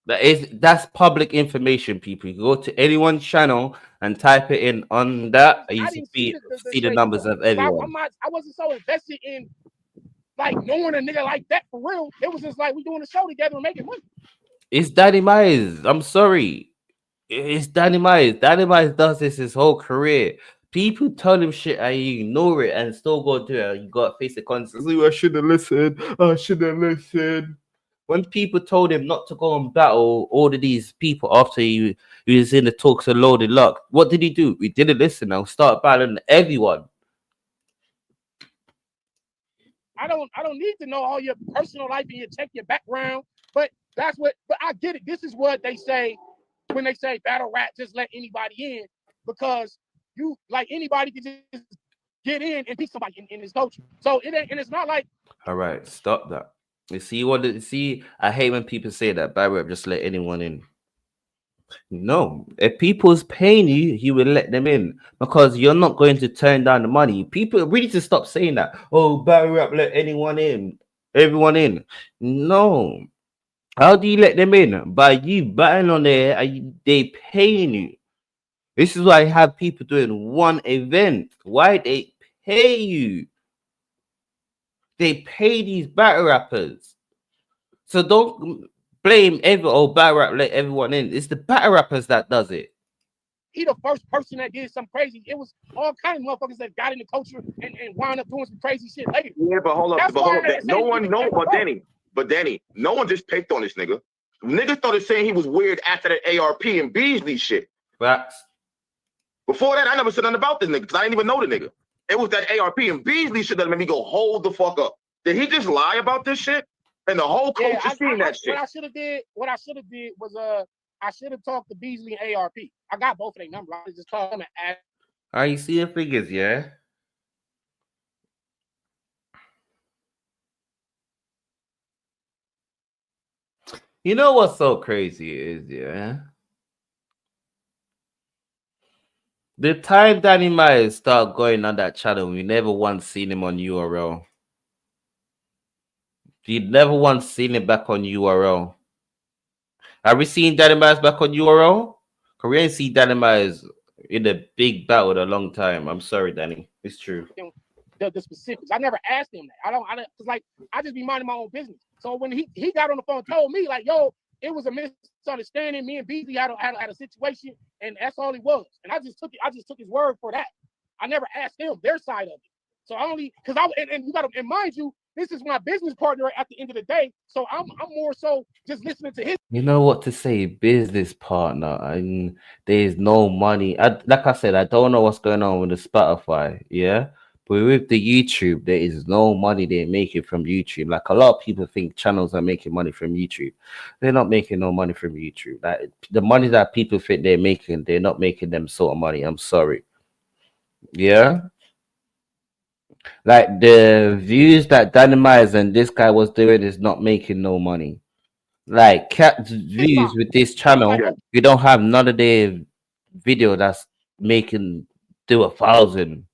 That's public information, people. You go to anyone's channel and type it in on that, and you I didn't see see the numbers of everyone. I wasn't so invested in like knowing a nigga like that for real. It was just like we doing a show together and making money. It's Danny Myers. I'm sorry. It's Danny Myers. Danny Myers does this his whole career. People tell him shit and you ignore it and still go do it. You got to face the consequences. I should have listened. I should have listened. When people told him not to go and battle all of these people after he was in the talks of Loaded Luck, what did he do? He didn't listen. Now start battling everyone. I don't need to know all your personal life and check your background, but that's what. But I get it. This is what they say when they say battle rap. Just let anybody in because you like anybody can just get in and beat somebody in this culture. So it ain't, and it's not like. All right, stop that. You see what? See, I hate when people say that battle rap just let anyone in. No, if people's paying you, you will let them in because you're not going to turn down the money. People really to stop saying that. Oh, battle rap, let anyone in, everyone in. No, how do you let them in? By you battling on there, they paying you. This is why I have people doing one event. Why they pay you? They pay these battle rappers. So don't blame battle rap let everyone in. It's the battle rappers that does it. He the first person that did something crazy. It was all kinds of motherfuckers that got in the culture and wound up doing some crazy shit later. Yeah, but hold up. But Danny, no one just picked on this nigga. Niggas started saying he was weird after that ARP and Beasley shit. Facts. Before that, I never said nothing about this nigga because I didn't even know the nigga. It was that ARP and Beasley shit that made me go, hold the fuck up. Did he just lie about this shit? And the whole culture seen that shit. What I should have did was I should have talked to Beasley and ARP. I got both of their numbers. I just called them and asked. Are you seeing figures, yeah? You know what's so crazy is, yeah? The time Danny Myers started going on that channel, we never once seen him on URL. You never once seen him back on URL. Have we seen Danny Myers back on URL? Because we ain't seen Danny Myers in a big battle in a long time. I'm sorry, Danny. It's true. The specifics. I never asked him that. Cause like I just be minding my own business. So when he got on the phone and told me like, yo, it was a misunderstanding. Me and Beasley had a situation, and that's all he was. And I just took his word for that. I never asked them their side of it. So I only because and you gotta, and mind you, this is my business partner at the end of the day. So I'm more so just listening to his. You know what to say, business partner, and there's no money. Like I said, I don't know what's going on with the Spotify, yeah. But with the YouTube, there is no money they're making from YouTube. Like a lot of people think channels are making money from YouTube. They're not making no money from YouTube. Like the money that people think they're making, they're not making them sort of money. I'm sorry. Yeah. Like the views that Danny Myers and this guy was doing is not making no money. Like Cat's views with this channel, you don't have none of their video that's making do 1,000.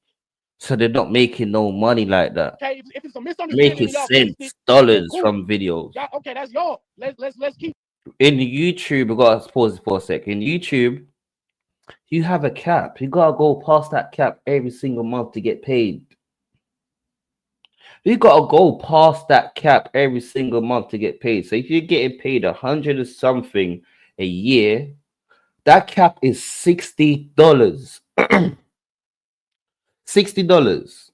So they're not making no money like that. Okay, if it's a misunderstanding, making cents, dollars from videos. Okay, that's y'all. Let's keep. In YouTube, we gotta pause it for a sec. In YouTube, you have a cap. You gotta go past that cap every single month to get paid. You gotta go past that cap every single month to get paid. So if you're getting paid 100 or something a year, that cap is $60. $60.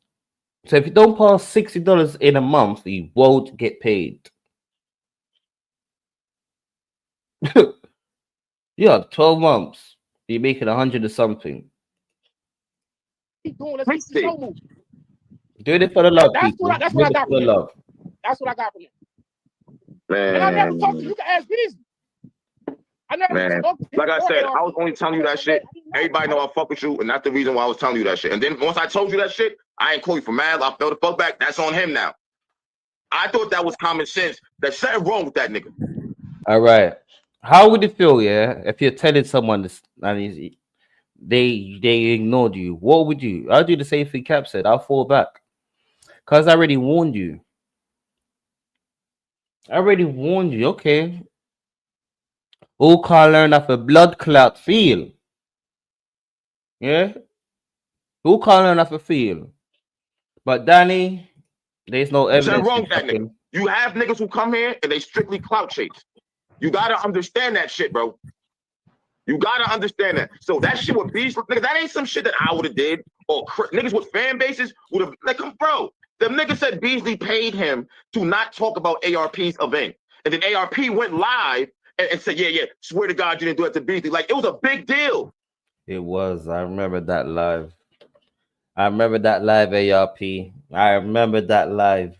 So if you don't pass $60 in a month, you won't get paid. You have 12 months. You're making 100 or something. Keep doing. Let's keep the show moving. Doing it for the love, That's people. what I got from him. Love. That's what I got from him. Man. And I never talked to you. You can ask Beasley. I never spoke to him. Like I said, I was only telling you that shit. Everybody know I fuck with you, and that's the reason why I was telling you that shit. And then once I told you that shit, I ain't call you for mad. I fell the fuck back. That's on him now. I thought that was common sense. There's something wrong with that nigga. All right. How would it feel, yeah, if you're telling someone this and they ignored you? What would you? I'll do the same thing Cap said. I'll fall back. Because I already warned you. Okay. Who can't learn off a blood clot feel? Yeah? Who can't learn off a feel? But Danny, there's no evidence. Something wrong with that nigga. You have niggas who come here and they strictly clout chase. You gotta understand that shit, bro. You gotta understand that. So that shit with Beasley, nigga, that ain't some shit that I would have did. Or niggas with fan bases would have, like, bro. Them niggas said Beasley paid him to not talk about ARP's event. And then ARP went live and said, yeah, swear to God you didn't do it to Beasley. Like, it was a big deal. It was. I remember that live. ARP. I remember that live.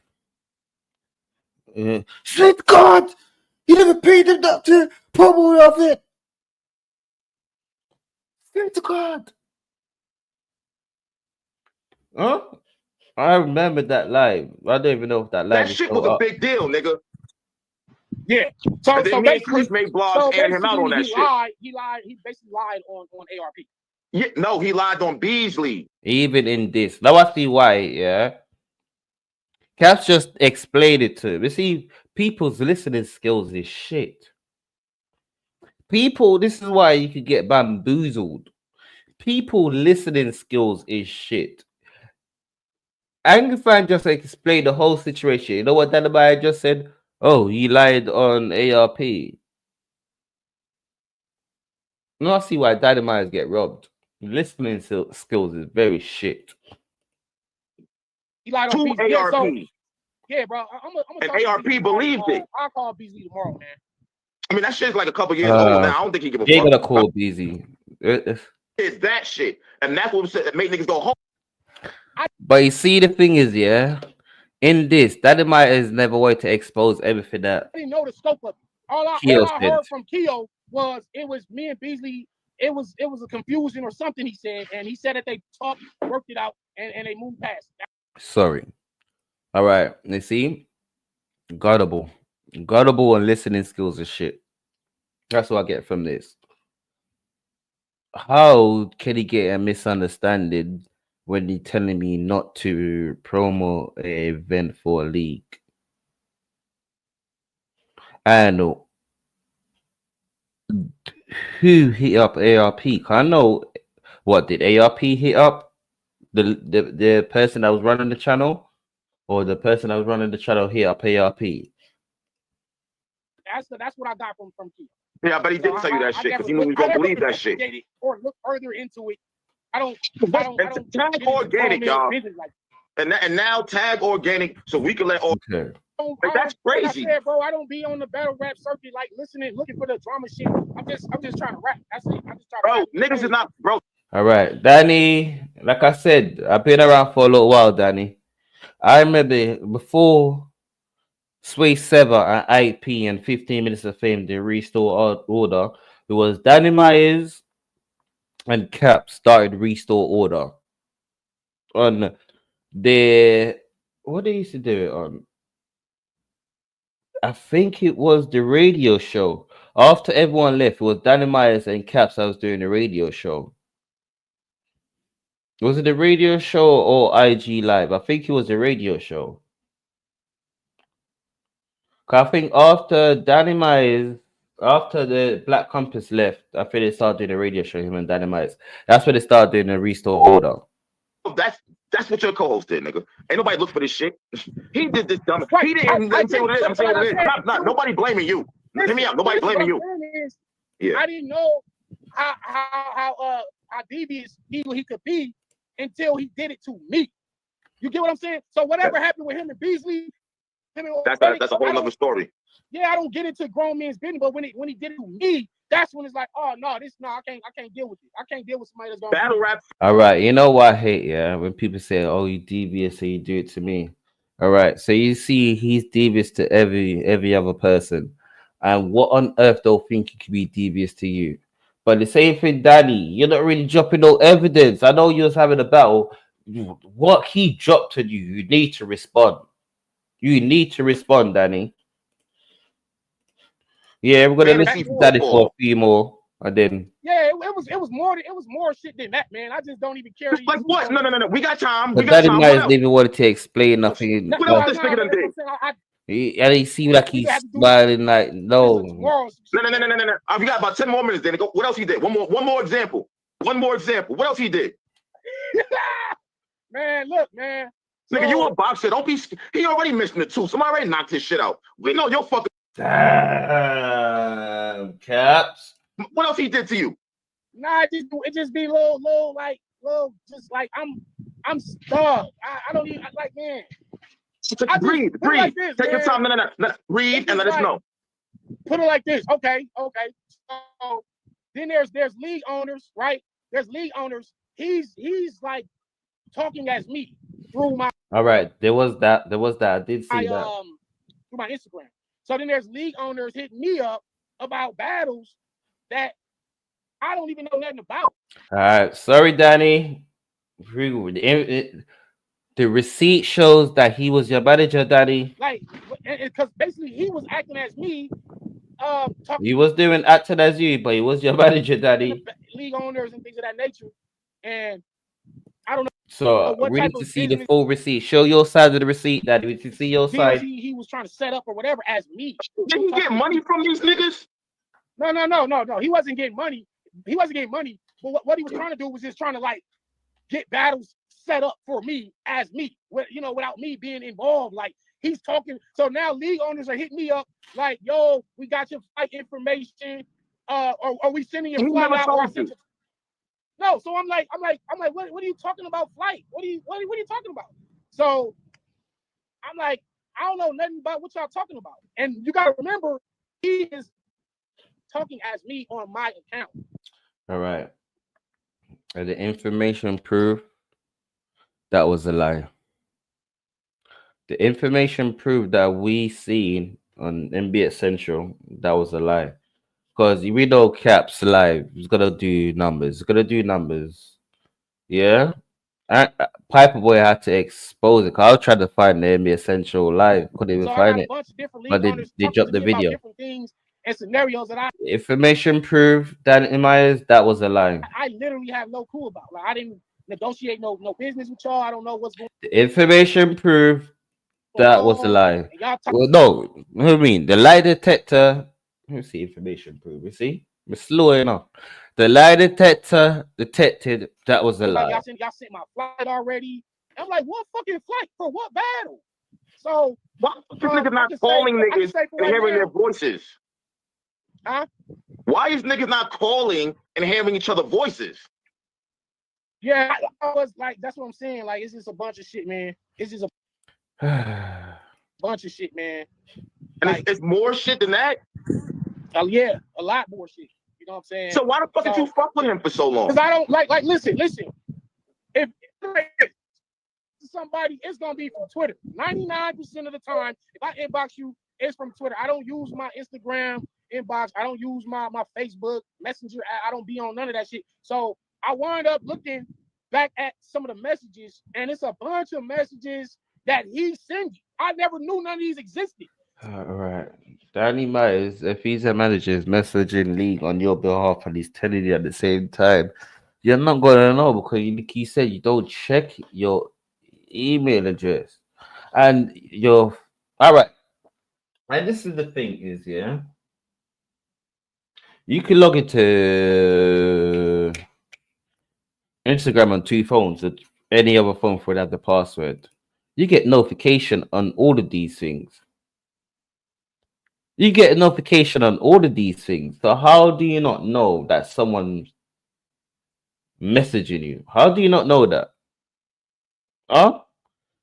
Thank God! You never paid him that to promo of it. Thank God. Huh? I remember that live. I don't even know if that live. That shit was a big deal, nigga. Yeah. So me and Chris made blogs airing him out on that shit. He basically lied on ARP. Yeah, no, he lied on Beasley. Even in this. Now I see why, yeah. Caps just explained it to him. You see, people's listening skills is shit. People, this is why you could get bamboozled. People listening skills is shit. Angry Fan just explained the whole situation. You know what Dynamite just said? Oh, he lied on ARP. Now I see why Dynamite get robbed. Listening skills is very shit. He lied on Beasley. ARP. Yeah, bro. And ARP believed it. I'll call Beasley tomorrow, man. I mean, that shit's like a couple years old now. I don't think he give a fuck. They're gonna call Beasley. It's that shit. And that's what made niggas go home. But you see, the thing is, yeah, in this, Dynamite is never way to expose everything that I didn't know the scope of it. All I heard from Keo was it was me and Beasley. It was a confusion or something he said, and he said that they talked, worked it out, and they moved past. Sorry. All right. You see, gullible and listening skills is shit. That's what I get from this. How can he get a misunderstanding when he's telling me not to promote an event for a league? And who hit up ARP? I know what did ARP hit up the person that was running the channel, or the person that was running the channel hit up ARP. That's what I got from Keo. Yeah, but he didn't tell you that shit because he knew he was gonna believe that shit. Or look further into it. I don't tag organic, y'all. And now tag organic so we can let all. Okay. Like, that's crazy. Like I said, bro, I don't be on the battle rap circuit like listening, looking for the drama shit. I'm just trying to rap. That's it. I'm just trying to rap. Niggas is not, bro. All right, Danny. Like I said, I've been around for a little while, Danny. I remember before Sway 7 at 8 p.m. 15 minutes of fame, the restore order. It was Danny Myers and Cap started restore order on what they used to do it on. I think it was the radio show. After everyone left, it was Danny Myers and Caps that was doing the radio show. Was it the radio show or IG Live? I think it was the radio show. I think after Danny Myers after the Black Compass left, I think they started doing a radio show, him and Dynamite. That's when they started doing a Restore Order. That's what your co-host did, nigga. Ain't nobody look for this shit. He did this dumb. Right. He didn't. I'm saying what it is. I'm saying what it is. Not nobody blaming you. Hear me out. Nobody blaming you. I didn't know how devious he could be until he did it to me. You get what I'm saying? So whatever happened with him and Beasley, that's a whole other story. Yeah, I don't get into grown men's business, but when he did it to me, that's when it's like, oh no, I can't deal with it. I can't deal with somebody that's going battle rap. All right, you know what I hate, yeah, when people say, "Oh, you devious, so you do it to me." All right, so you see, he's devious to every other person, and what on earth don't think he could be devious to you? But the same thing, Danny, you're not really dropping no evidence. I know you was having a battle. What he dropped on you, you need to respond. You need to respond, Danny. Yeah, we're gonna listen to Danny for a few more, and then it was more shit than that, man. I just don't even care. Like what? No. We got time. But Danny might have even wanted to explain nothing. What else this nigga done did? And he seemed like he's smiling, like no. No. We got about 10 more minutes. Then go. What else he did? One more example. What else he did? Man, look, man. Nigga, you a boxer. Don't be. He already missing it too. Somebody already knocked his shit out. We know your fucking. Damn, Caps. What else he did to you? Nah, it just be little, just like I'm starved. I don't even like, man. Breathe. Like this, take your time. No. Breathe and let us know. Put it like this. Okay. So then there's league owners, right? There's league owners. He's like talking as me through my. All right, there was that. I did see that through my Instagram. So then there's league owners hitting me up about battles that I don't even know nothing about. All right, sorry, Danny. The receipt shows that he was your manager, Danny. Like, because basically he was acting as me. He was acting as you, but he was your manager, Danny. League owners and things of that nature, and I don't know. So we need to see the full receipt. Show your side of the receipt, Daddy. We need to see your side. He was trying to set up or whatever as me. Did he get money from these niggas? No. He wasn't getting money. But what he was trying to do was just trying to like get battles set up for me as me, without me being involved. Like he's talking. So now league owners are hitting me up like, "Yo, we got your fight information. Are we sending your flight out?" No, so I'm like, what are you talking about flight? What are you talking about? So I'm like, I don't know nothing about what y'all talking about. And you gotta remember, he is talking as me on my account. All right. And the information proved that was a lie. The information proved that we seen on NBA Central that was a lie. Because we know Caps live. He's gonna do numbers. Yeah. And Piper Boy had to expose it. Cause I was trying to find the NBA Central live. Couldn't even find it. But they dropped the video. Different things and scenarios that information proved that in my eyes that was a lie. I literally have no clue about. Like I didn't negotiate no business with y'all. I don't know what's going on. The information proved that was a lie. Well, no, what do you mean? The lie detector. Let me see information proof. You see? We're slow enough. The lie detector detected that was a lie. Y'all sent my flight already. I'm like, what fucking flight for what battle? So why this nigga not calling niggas and hearing their voices? Huh? Why is niggas not calling and hearing each other's voices? Yeah, I was like, that's what I'm saying. Like, it's just a bunch of shit, man. It's just a bunch of shit, man. And like, it's more shit than that. Oh yeah, a lot more shit. You know what I'm saying? So why the fuck did you fuck with him for so long? Because I don't like listen. If somebody, it's gonna be from Twitter. 99% of the time, if I inbox you, it's from Twitter. I don't use my Instagram inbox. I don't use my Facebook Messenger. I don't be on none of that shit. So I wound up looking back at some of the messages, and it's a bunch of messages that he sent you. I never knew none of these existed. All right. Danny Myers, if he's a manager, is messaging league on your behalf and he's telling you at the same time, you're not gonna know because he said you don't check your email address and your all right. And this is the thing is, yeah. You can log into Instagram on 2 phones, or any other phone for that the password. You get notification on all of these things. You get a notification on all of these things. So how do you not know that someone's messaging you? How do you not know that? Huh?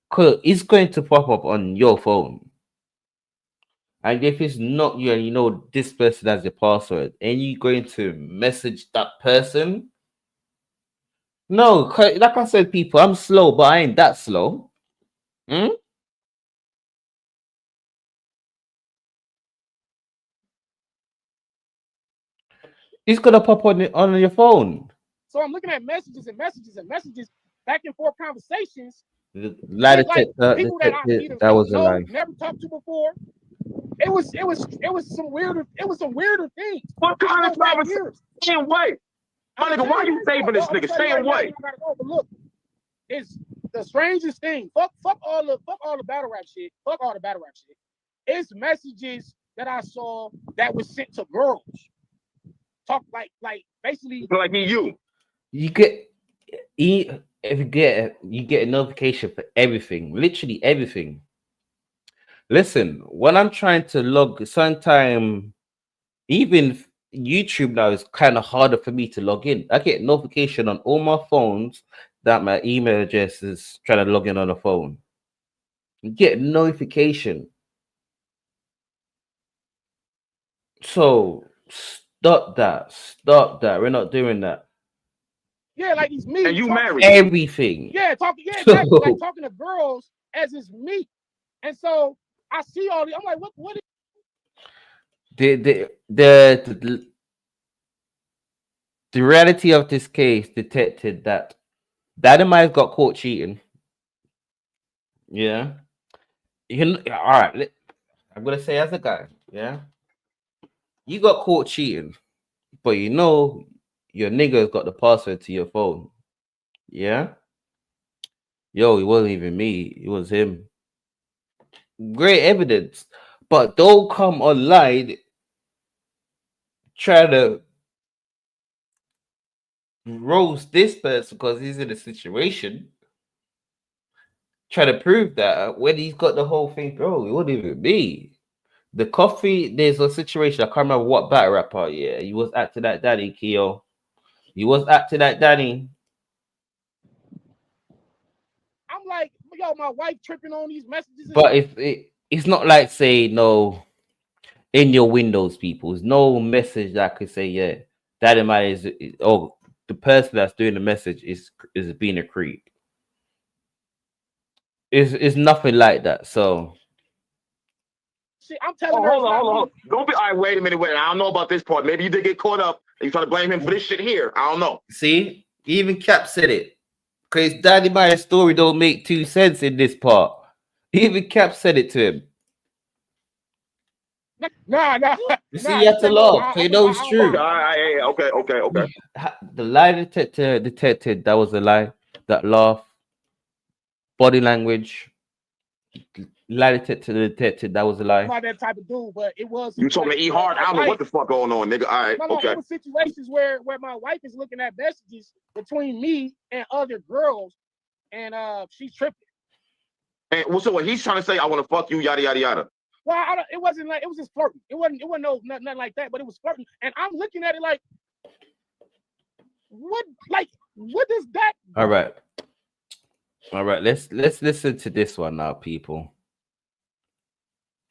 Because it's going to pop up on your phone. And if it's not you and you know this person has your password and you're going to message that person, no, like I said, people, I'm slow, but I ain't that slow. Hmm? It's gonna pop on your phone. So I'm looking at messages and messages and messages, back and forth conversations. Lie With, like, detector, people that I either that was a know, lie. never talked to before. It was some weirder things. What kind of Go back conversation? years. Same way. My nigga, why you saving this nigga? Same way. But look, it's the strangest thing. Fuck all the battle rap shit. Fuck all the battle rap shit. It's messages that I saw that was sent to girls. Talk like basically Like you. You get if you get a notification for everything, literally everything. Listen, when I'm trying to log, sometime even YouTube now is kind of harder for me to log in. I get notification on all my phones that my email address is trying to log in on the phone. You get notification. So stop that. Stop that. We're not doing that. Yeah, like these me. And you married. Everything. Yeah, talking. Yeah, exactly. Like talking to girls as is me. And so I see all these. I'm like, what is the reality of this case detected that Dynamite got caught cheating. Yeah. All right. I'm gonna say as a guy, yeah. You got caught cheating, but you know your nigga's got the password to your phone. Yeah. Yo, it wasn't even me, it was him. Great evidence. But don't come online try to roast this person because he's in a situation. Try to prove that when he's got the whole thing, bro, it wouldn't even be. The coffee, there's a situation. I can't remember what battle rapper. Yeah, he was acting like Danny Keo. He was acting like Danny. I'm like, yo, my wife tripping on these messages. But if it's not like say no in your windows, people. There's no message that could say, yeah, Dynamite is oh the person that's doing the message is being a creep. It's nothing like that. So shit, I'm telling her. Hold on. Don't be. All right, wait a minute. I don't know about this part. Maybe you did get caught up and you trying to blame him for this shit here. I don't know. See, even Cap said it. Because Dynamite's story don't make 2 cents in this part. Even Cap said it to him. Nah. You see, you have to laugh. You know it's true. Okay. The lie detector detected that was a lie. That laugh, body language. Lie detector detected that was a lie. I'm not that type of dude, but it was. You told me to eat hard. I don't know what the fuck going on, nigga. All right, okay. It was situations where my wife is looking at messages between me and other girls, and she's tripping. And so what he's trying to say, I want to fuck you, yada yada yada. Well, it wasn't like, it was just flirting. It wasn't nothing like that, but it was flirting. And I'm looking at it like, what does that? All right. Let's listen to this one now, people.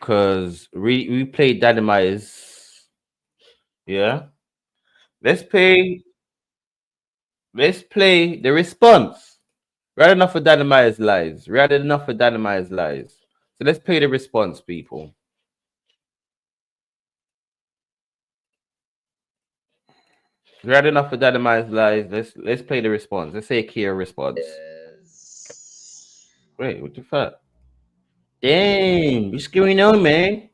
Cause we played Dynamite's. Yeah. Let's play the response. Right enough for Dynamite's lies. Right enough for Dynamite's lies. So let's play the response, people. Right enough for Dynamite's lies. Let's play the response. Let's say a Kia response. Yes. Wait, what the fuck? Damn, what's going on, man?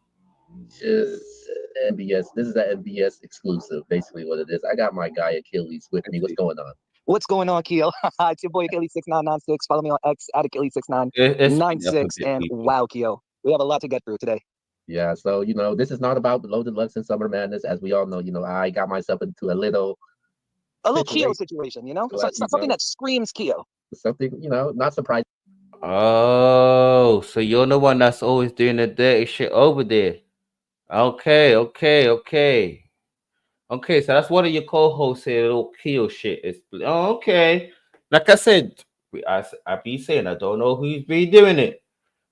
Just MBS. This is an MBS exclusive, basically what it is. I got my guy Achilles with me. What's going on? What's going on, Keo? It's your boy Achilles6996. Follow me on X at Achilles6996. And wow, Keo, we have a lot to get through today. Yeah, so this is not about Loaded Lux and Summer Madness, as we all know. I got myself into a little Keo situation, situation, so it's not something that screams Keo. something, not surprising. Oh, so you're the one that's always doing the dirty shit over there. Okay, okay, okay. Okay, so that's one of your co-hosts here, little Keo shit. Okay. Like I said, I be saying I don't know who's been doing it.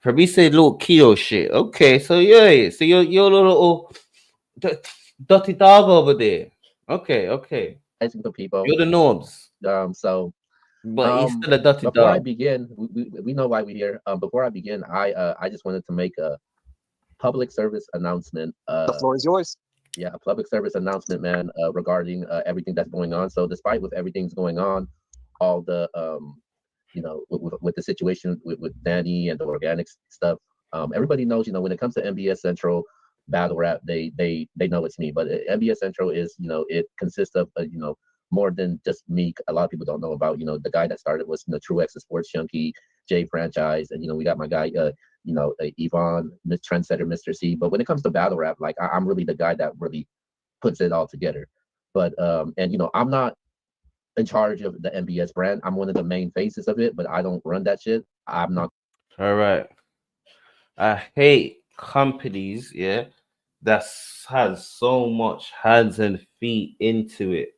For me, say little Keo shit. Okay, so yeah, so you're a little dirty dog over there. Okay, okay. To people. You're the norms, So but you're still a dirty before I dog. begin, we know why we're here. Before I begin, I just wanted to make a public service announcement. The floor is yours. Yeah, a public service announcement, man, regarding everything that's going on. So despite with everything's going on, all the with the situation with Danny and the organic stuff, everybody knows, when it comes to MBS Central battle rap, they know it's me. But MBS Central is, it consists of more than just me. A lot of people don't know about, the guy that started was True X, the Sports Junkie, J Franchise, and we got my guy Yvonne, Miss Trendsetter, Mr. C. But when it comes to battle rap, like I'm really the guy that really puts it all together. But and I'm not in charge of the MBS brand. I'm one of the main faces of it, but I don't run that shit. I'm not. All right. I hate companies, yeah, that has so much hands and feet into it.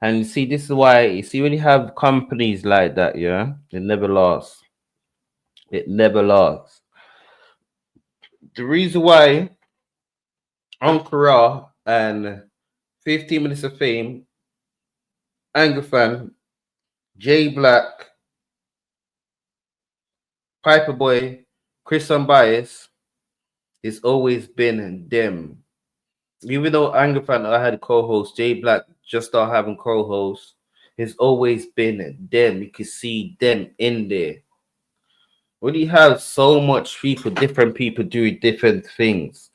And you see, this is why you see when you have companies like that, yeah, it never lasts. It never lasts. The reason why Ankara and 15 Minutes of Fame, Anger Fan, J Black, Piper Boy, Chris Unbiased, it's always been them. Even though Anger Fan I had co-host, J Black just started having co-hosts, it's always been them. You can see them in there. When you have so much people, different people doing different things,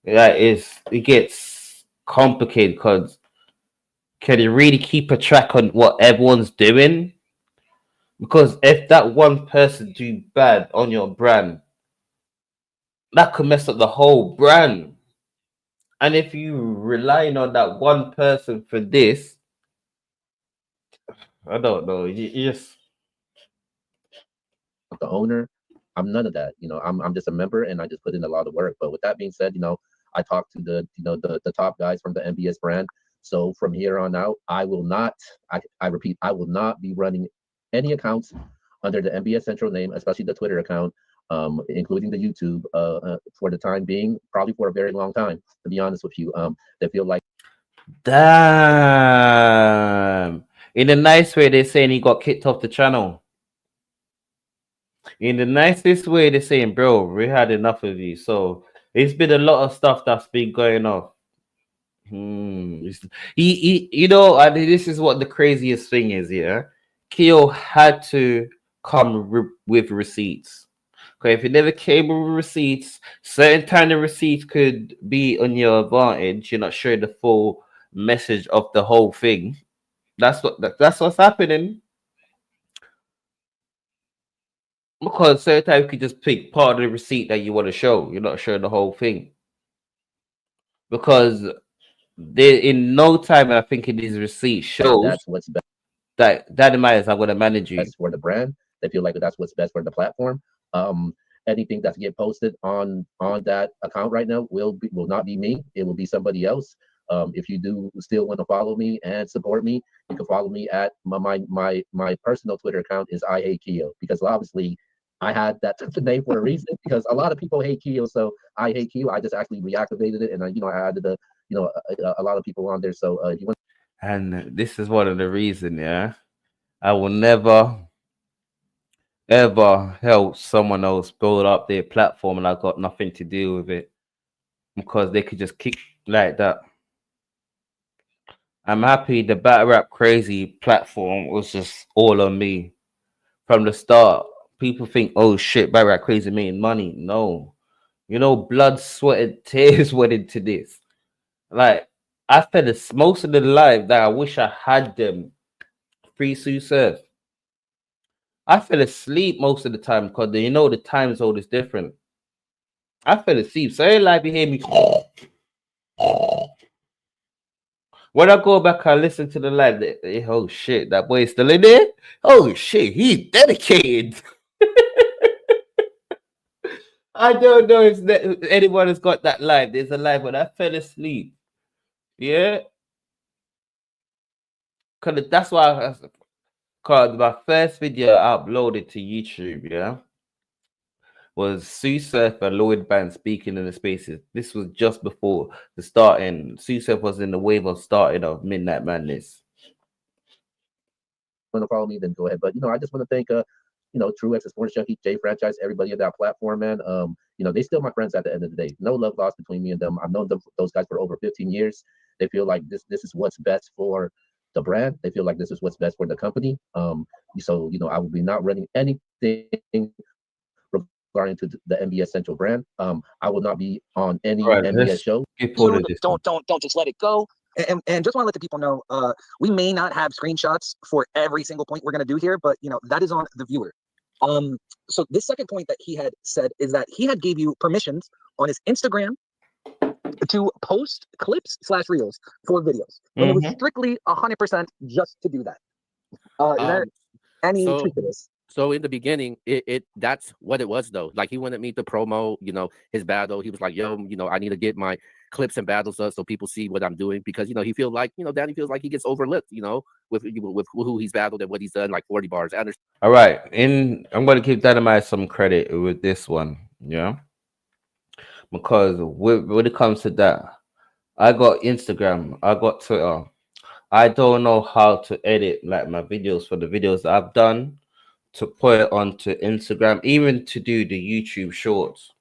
it gets complicated because can you really keep a track on what everyone's doing? Because if that one person do bad on your brand, that could mess up the whole brand. And if you relying on that one person for this, I don't know. You just The owner. I'm none of that. I'm just a member, and I just put in a lot of work. But with that being said, I talked to the top guys from the MBS brand. So from here on out, I will not. I repeat, I will not be running any accounts under the MBS Central name, especially the Twitter account, including the YouTube, for the time being, probably for a very long time. To be honest with you, they feel like. damn. In a nice way, they're saying he got kicked off the channel. In the nicest way, they're saying, bro, we had enough of you. So it's been a lot of stuff that's been going on. And this is what the craziest thing is, yeah. Keo had to come with receipts. Okay, if it never came with receipts, certain kind of receipts could be on your advantage. You're not showing the full message of the whole thing. That's what's happening. Because certain times you could just pick part of the receipt that you want to show. You're not showing the whole thing. Because they in no time, I think in these receipts shows That's what's best. That matters. I'm gonna manage you. Best for the brand. They feel like that's what's best for the platform. Anything that's get posted on that account right now will not be me. It will be somebody else. If you do still want to follow me and support me, you can follow me at my personal Twitter account is I hate Keo, because obviously I had that name for a reason, because a lot of people hate Keo, so I hate Keo. I just actually reactivated it, and I added a lot of people on there. So you want. And this is one of the reasons, yeah. I will never ever help someone else build up their platform and I got nothing to do with it. Because they could just kick like that. I'm happy the Battle Rap Crazy platform was just all on me. From the start, people think, oh shit, Battle Rap Crazy making money. No. Blood, sweat, and tears went into this. Like, I spent most of the life that I wish I had them free surf. I fell asleep most of the time because the time zone is different. I fell asleep. So every live you hear me. When I go back and listen to the live, oh shit, that boy is still in there. Oh shit, he's dedicated. I don't know if anyone has got that live. There's a live when I fell asleep. Yeah, cause that's why. Cause my first video I uploaded to YouTube, yeah, was Sue Surf and Lloyd Band speaking in the spaces. This was just before the starting. Sue Surf was in the wave of starting of Midnight Madness. Want to follow me, then go ahead. But I just want to thank True X, Sports Junkie, J Franchise, everybody at that platform, man. They still my friends at the end of the day. No love lost between me and them. I've known those guys for over 15 years. They feel like this is what's best for the brand. They feel like this is what's best for the company. So I will be not running anything regarding to the NBA Central brand. I will not be on any NBA show. Don't just let it go. And just want to let the people know, we may not have screenshots for every single point we're going to do here, but that is on the viewer. So this second point that he had said is that he had gave you permissions on his Instagram to post clips/reels for videos when it was strictly 100% just to do that. Is there any truth to this? So in the beginning, that's what it was though. Like he wanted me to promote, his battle. He was like, yo, I need to get my clips and battles up so people see what I'm doing because he feels like, Danny feels like he gets overlooked, with who he's battled and what he's done, like 40 bars. All right, I'm gonna give Dynamite some credit with this one, yeah, because when it comes to that, I got Instagram, I got Twitter. I don't know how to edit like my videos for the videos that I've done to put it onto Instagram, even to do the YouTube shorts.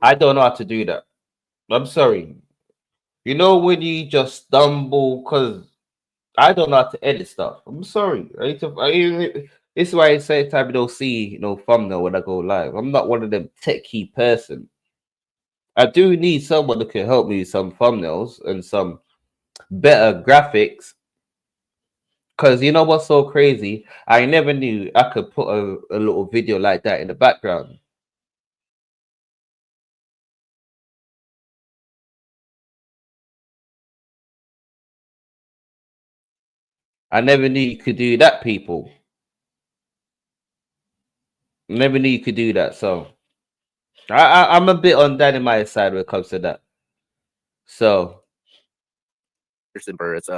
I don't know how to do that. I'm sorry. When you just stumble, because I don't know how to edit stuff. I'm sorry. This is why I say time you don't see thumbnail when I go live. I'm not one of them techie person. I do need someone that can help me with some thumbnails and some better graphics. Because you know what's so crazy? I never knew I could put a little video like that in the background. I never knew you could do that, people. Never knew you could do that. So I'm a bit on Dynamite's side when it comes to that. So It's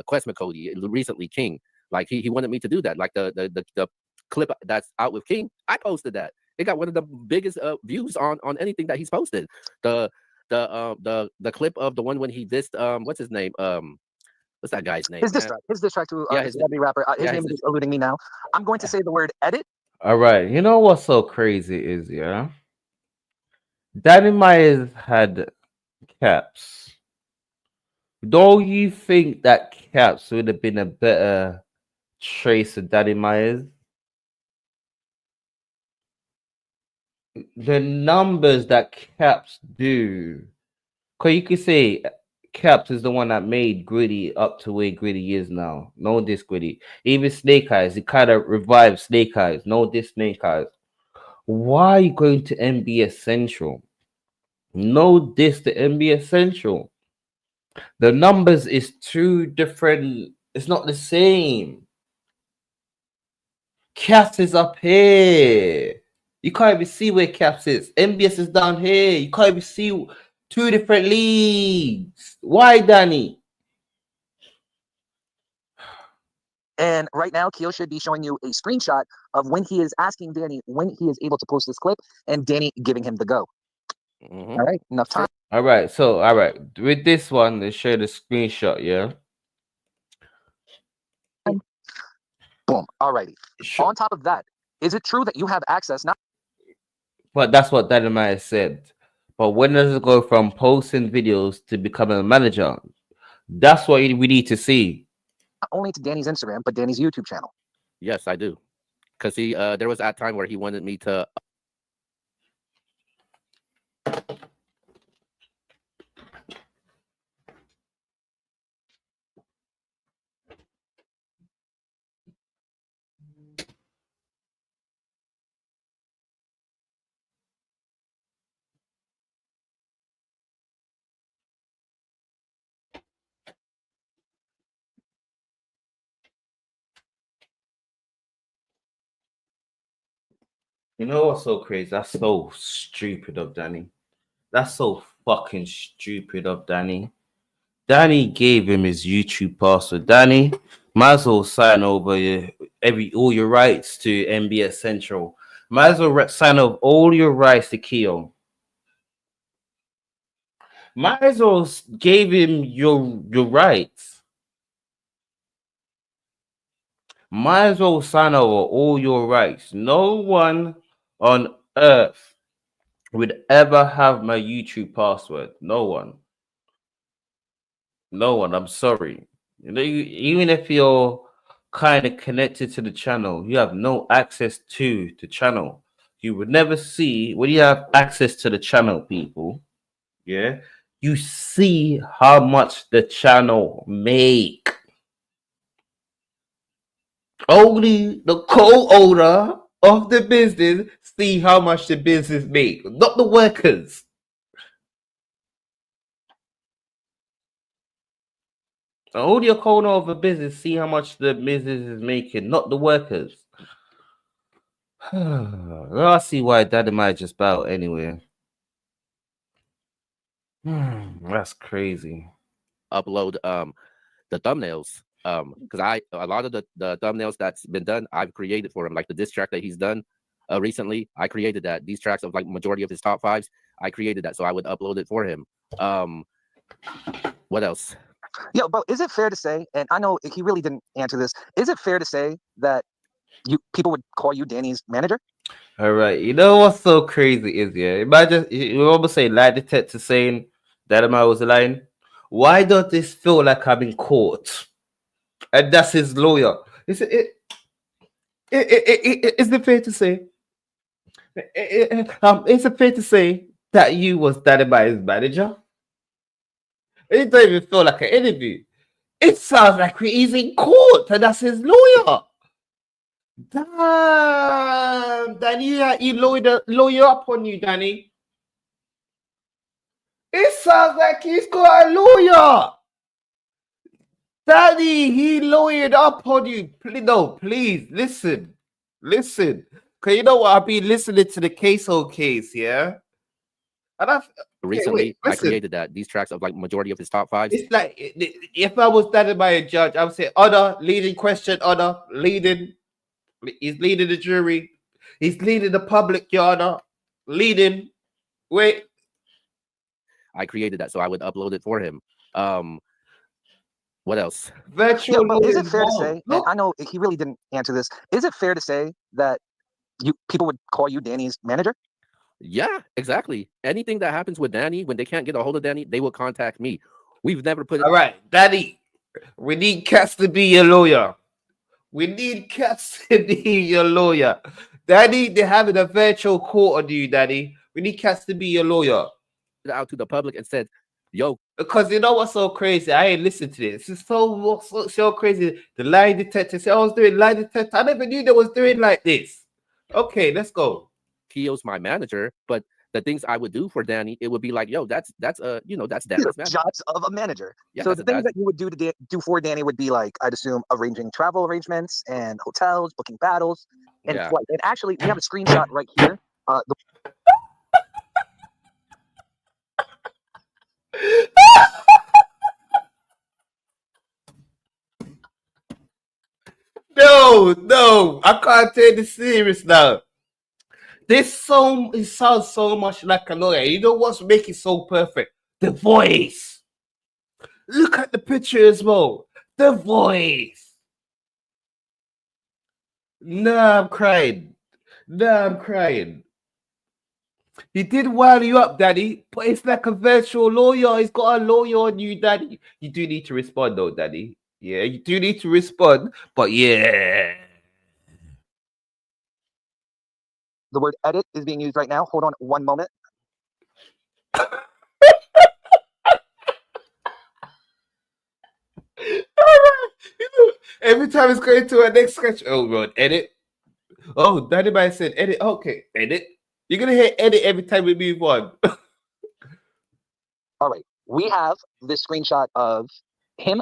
Quest McCody recently King. Like he wanted me to do that. Like the clip that's out with King, I posted that. It got one of the biggest views on anything that he's posted. The clip of the one when he dissed what's his name? What's that guy's name? His diss track to his celebrity rapper. His name is eluding me now. I'm going to say the word edit. All right. You know what's so crazy is, yeah, Dynamite had Caps. Don't you think that Caps would have been a better trace of Daddy Myers? The numbers that Caps do, because you could say Caps is the one that made Gritty up to where Gritty is now. No diss Gritty. Even Snake Eyes, it kind of revived Snake Eyes. No diss Snake Eyes. Why are you going to NBA Central? No diss to NBA Central. The numbers is too different. It's not the same. Caps is up here. You can't even see where Caps is. MBS is down here. You can't even see two different leagues. Why, Danny? And right now, Keo should be showing you a screenshot of when he is asking Danny when he is able to post this clip, and Danny giving him the go. All right, enough time. All right, so with this one, they share the screenshot, yeah. Boom. All righty. On top of that, is it true that you have access now? But that's what Dynamite said. But when does it go from posting videos to becoming a manager? That's what we need to see. Not only to Danny's Instagram, but Danny's YouTube channel. Yes, I do. Because there was that time where he wanted me to You know what's so crazy? That's so stupid of Danny. That's so fucking stupid of Danny. Danny gave him his YouTube password. Danny, might as well sign over all your rights to MBS Central. Might as well sign over all your rights to Keo. Might as well gave him your rights. Might as well sign over all your rights. No one on earth would ever have my YouTube password. No one. No one. I'm sorry. You know, even if you're kind of connected to the channel, you have no access to the channel. You would never see when you have access to the channel, people. Yeah, you see how much the channel make. Only the co-owner of the business see how much the business make, not the workers. Only a co-owner of a business see how much the business is making, not the workers. I see why Daddy might just bow anyway. That's crazy. Upload the thumbnails because a lot of the thumbnails that's been done I've created for him, like the diss track that he's done recently. I created that. These tracks of like majority of his top fives, I created that, so I would upload it for him. What else? Yo, bro, is it fair to say, and I know he really didn't answer this, is it fair to say that people would call you Danny's manager? All right. You know what's so crazy is, imagine you almost say lie detector saying that I was lying. Why does this feel like I'm in court? And that's his lawyer. Is it fair to say? Is it fair to say that you was Dynamite's manager? It don't even feel like an interview. It sounds like he's in court and that's his lawyer. Damn, Danny, you lawyer up on you, Danny. It sounds like he's got a lawyer. Danny, he lawyered up on you. Please, listen. Because you know what? I've been listening to the case, yeah? And Recently, I created that. These tracks of like majority of his top fives. It's like, if I was standing by a judge, I would say, Honor, leading question, Honor, leading. He's leading the jury. He's leading the public, Your Honor. Leading. Wait. I created that, so I would upload it for him. What else? Virtual. Yeah, is it fair to say, and I know he really didn't answer this, is it fair to say that people would call you Danny's manager? Yeah, exactly. Anything that happens with Danny, when they can't get a hold of Danny, they will contact me. We've never put it. All right, Danny, we need Cats to be your lawyer. We need Cats to be your lawyer. Danny, they're having a virtual court on you, Danny. We need Cats to be your lawyer. Out to the public and said, yo. Because you know what's so crazy? I ain't listened to this. It's so crazy. The lie detector said I was doing lie detector. I never knew they was doing like this. Okay, let's go. Keo's my manager, but the things I would do for Danny, it would be like, yo, that's that's Danny's jobs of a manager. Yeah, so the things that you would do for Danny would be like, I'd assume, arranging travel arrangements and hotels, booking battles, and flights. And actually, we have a screenshot right here. No, I can't take this serious now. It sounds so much like a lawyer. You know what's making it so perfect? The voice. Look at the picture as well. The voice. Nah, I'm crying. He did wire you up, Daddy, but it's like a virtual lawyer. He's got a lawyer on you, Daddy. You do need to respond, though, Daddy. Yeah, you do need to respond, but yeah. The word edit is being used right now. Hold on one moment. Every time it's going to a next sketch, oh, God, edit. Oh, Daddy might said edit. Okay, edit. You're going to hear edit every time we move on. All right. We have this screenshot of him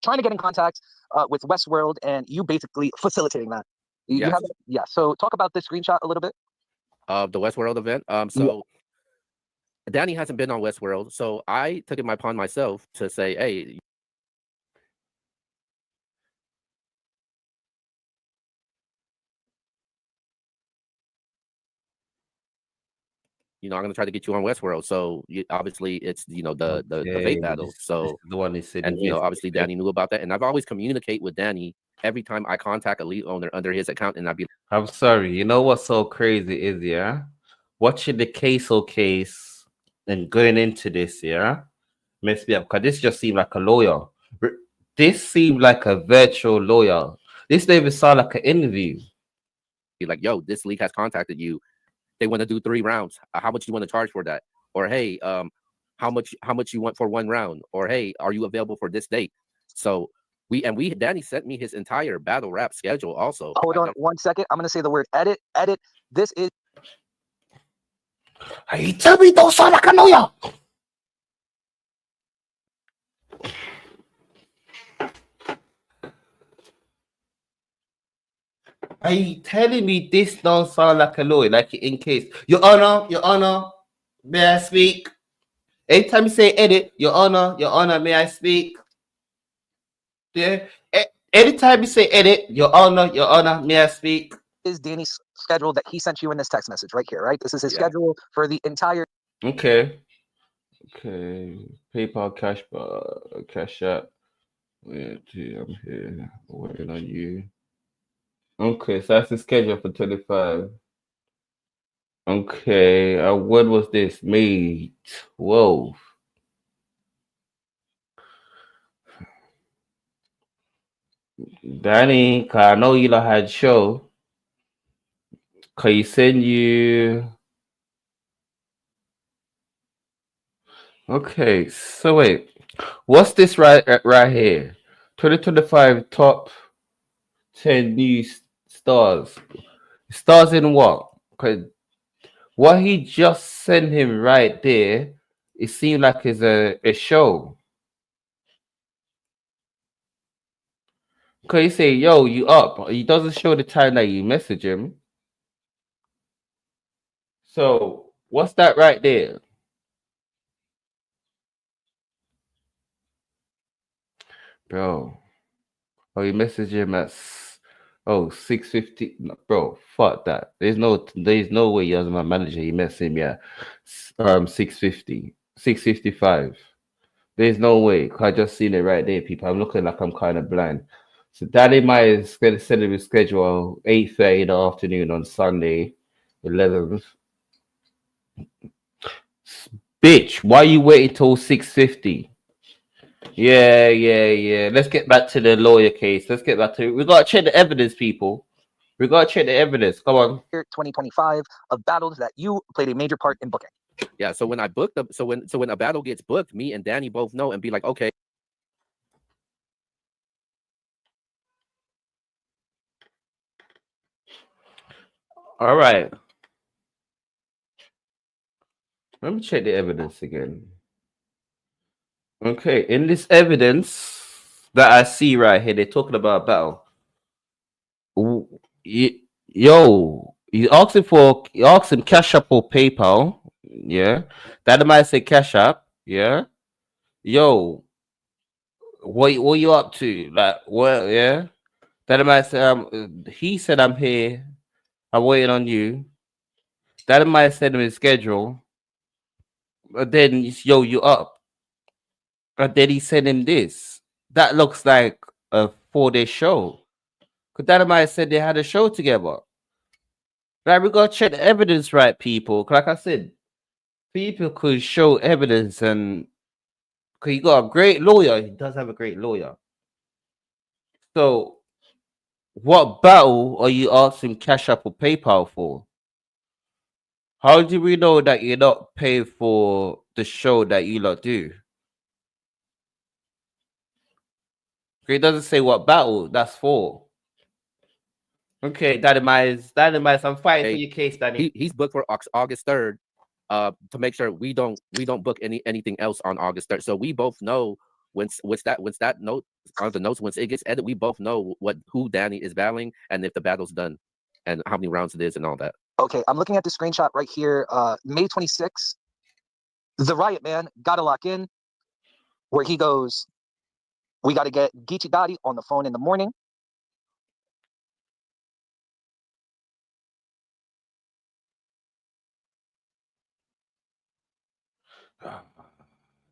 trying to get in contact with Westworld and you basically facilitating that. Yeah. So talk about this screenshot a little bit. of the Westworld event. So Danny hasn't been on Westworld, so I took it upon myself to say, hey, you know, I'm gonna try to get you on Westworld. So obviously, it's the vape battle. So the one he said, and obviously Danny knew about that, and I've always communicate with Danny every time I contact a lead owner under his account, and I'd be. I'm sorry. You know what's so crazy is watching the case and going into this, messed me up because this just seemed like a lawyer. This seemed like a virtual lawyer. This don't even sound like an interview. Like, yo, this league has contacted you. They want to do 3 rounds. How much do you want to charge for that? Or hey, how much you want for 1 round? Or hey, are you available for this date? So Danny sent me his entire battle rap schedule also. Hold on 1 second. I'm gonna say the word edit. This is. Hey, tell me don't sound like a lawyer. Are you telling me this don't sound like a lawyer? Like in case, Your Honor, may I speak? Anytime you say edit, Your Honor, may I speak? Yeah. Anytime you say edit, Your Honor, may I speak? Is Danny's schedule that he sent you in this text message right here, right? This is his schedule for the entire. Okay. PayPal, Cash App. I'm here waiting on you. Okay, so that's the schedule for 25. Okay, when was this? May 12th. Danny, cause I know you lot had show. Can you send you? Okay, so wait, what's this right here? 2025 top 10 new stars. Stars in what? Cause what he just sent him right there, it seemed like it's a show. Cause you say, yo, you up. He doesn't show the time that you message him. So what's that right there? Bro. Oh, you message him at 6:50. No, bro, fuck that. There's no way you as my manager you message me at 6:50, 6:55. There's no way. I just seen it right there, people. I'm looking like I'm kind of blind. So Daddy might is going to send him his schedule 8:30 in the afternoon on Sunday, 11th. Bitch, why you waiting till 6:50? Yeah. Let's get back to the lawyer case. We gotta check the evidence, people. We gotta check the evidence. Come on. 2025 of battles that you played a major part in booking. Yeah, so when I booked them, so when a battle gets booked, me and Danny both know and be like, okay. All right. Let me check the evidence again. Okay, in this evidence that I see right here, they're talking about a battle. Yo, you asked him Cash App or PayPal. Yeah. That might say Cash App. Yeah. Yo, what you up to? Like, what? Yeah. That might say he said I'm here. I'm waiting on you. That might send him his schedule. But then yo, you up. And then he sent him this. That looks like a 4-day show. Because that might said they had a show together. Like, we gotta check the evidence, right, people? Like I said, people could show evidence, and because he got a great lawyer, he does have a great lawyer. So, what battle are you asking Cash App or PayPal for? How do we know that you're not paying for the show that you lot do? It doesn't say what battle that's for. Okay, Daddy Mize, I'm fighting for your case, Danny. He's booked for August 3rd. To make sure we don't book anything else on August 3rd. So we both know once that note on the notes, once it gets edited, we both know who Danny is battling and if the battle's done and how many rounds it is and all that. Okay, I'm looking at the screenshot right here. May 26th, the Riot Man gotta lock in, where he goes, we got to get Geechee Gotti on the phone in the morning.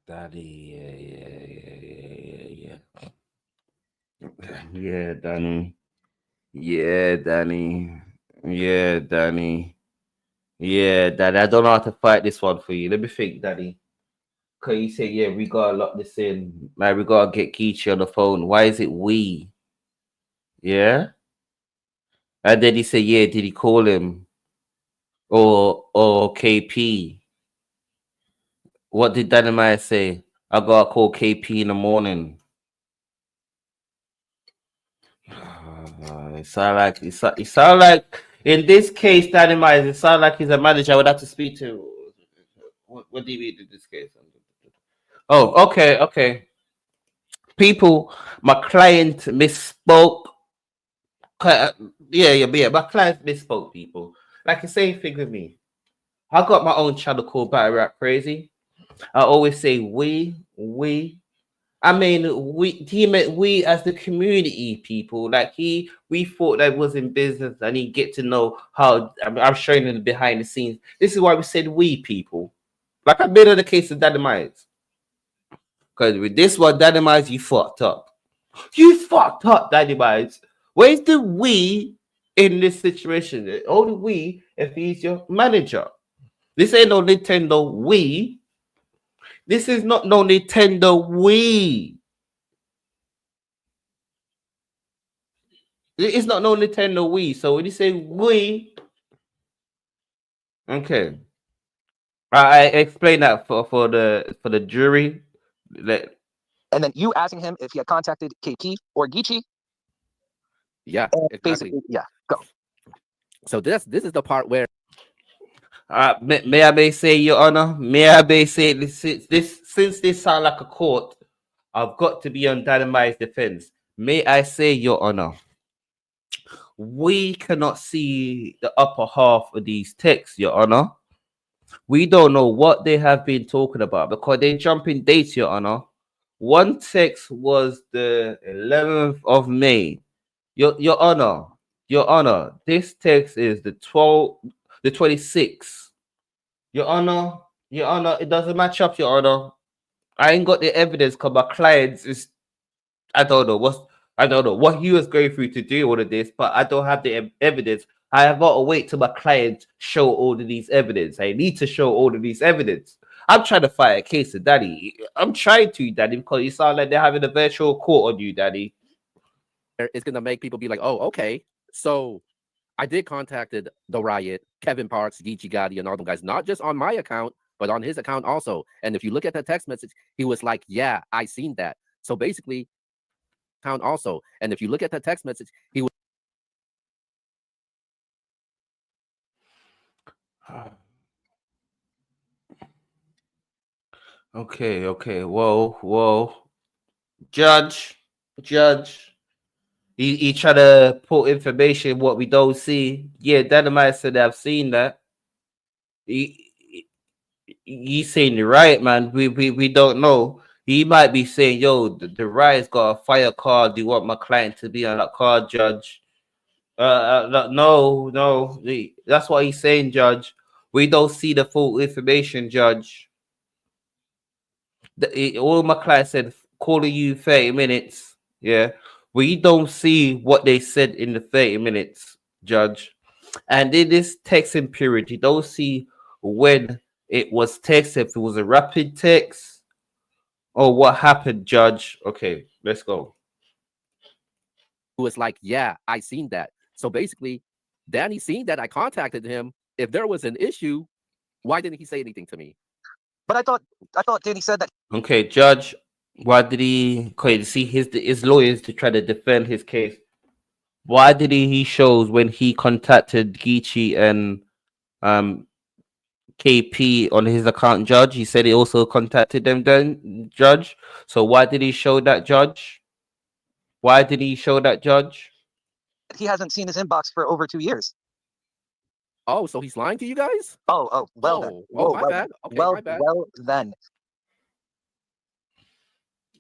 Daddy, yeah, Danny. Yeah, Danny. Yeah, Danny. Yeah, Daddy. I don't know how to fight this one for you. Let me think, Daddy. Cause you say, yeah, we gotta lock this in. Man, we gotta get Geechee on the phone. Why is it we? Yeah? And then he said, yeah, did he call him? Or KP? What did Dynamite say? I gotta call KP in the morning. It sound like in this case, Dynamite, it sound like he's a manager I would have to speak to. What do you mean in this case? Oh, okay. People, my client misspoke. Yeah. My client misspoke, people. Like the same thing with me. I got my own channel called Battle Rap Crazy. I always say we. I mean, he meant we as the community people. Like we thought that was in business, and he get to know how. I'm showing him the behind the scenes. This is why we said we people. Like I've been on the case of Dynamite. Because with this one, Dynamite, you fucked up. You fucked up, Dynamite. Where's the we in this situation? Only we if he's your manager. This ain't no Nintendo Wii. This is not no Nintendo Wii. It's not no Nintendo Wii. So when you say we, okay. I explain that for the jury. And then you asking him if he had contacted KP or Geechee. Yeah, exactly. Basically, yeah, go. So this is the part where may I say, Your Honor? May I say since this sound like a court, I've got to be on Dynamite's defense. May I say, Your Honor? We cannot see the upper half of these texts, Your Honor. We don't know what they have been talking about because they jump in dates, Your Honor. One text was the 11th of May. Your Honor, this text is the 26th. Your Honor, it doesn't match up, Your Honor. I ain't got the evidence because my clients is I don't know what he was going through to do all of this, but I don't have the evidence. I have got to wait till my client show all of these evidence. I need to show all of these evidence. I'm trying to fight a case of Daddy. I'm trying to, Daddy, because you sound like they're having a virtual court on you, Daddy. it's gonna make people be like, oh, okay. So I did contacted the Riot, Kevin Parks, Geechee Gotti, and all them guys, not just on my account, but on his account also. And if you look at the text message, he was like, yeah, I seen that. So basically, account also. And if you look at the text message, he was Okay. Whoa. Judge. He try to put information what we don't see. Yeah, Dynamite said I've seen that. He saying the right, man. We don't know. He might be saying, yo, the riot's got a fire card. Do you want my client to be on that card, Judge? No. That's what he's saying, Judge. We don't see the full information, Judge. All my client said, calling you 30 minutes. Yeah. We don't see what they said in the 30 minutes, Judge. And in this texting period, you don't see when it was text, if it was a rapid text or what happened, Judge. Okay, let's go. was like, yeah, I seen that. So basically, Danny seen that I contacted him. If there was an issue, why didn't he say anything to me? But I thought Danny said that. Okay, Judge, why did he see his lawyers to try to defend his case? Why did he shows when he contacted Geechee and KP on his account, Judge? He said he also contacted them then, Judge. So why did he show that, Judge? Why did he show that, Judge? He hasn't seen his inbox for over 2 years. Oh, so he's lying to you guys? Well then. Oh, my bad. Okay, my bad. Well then.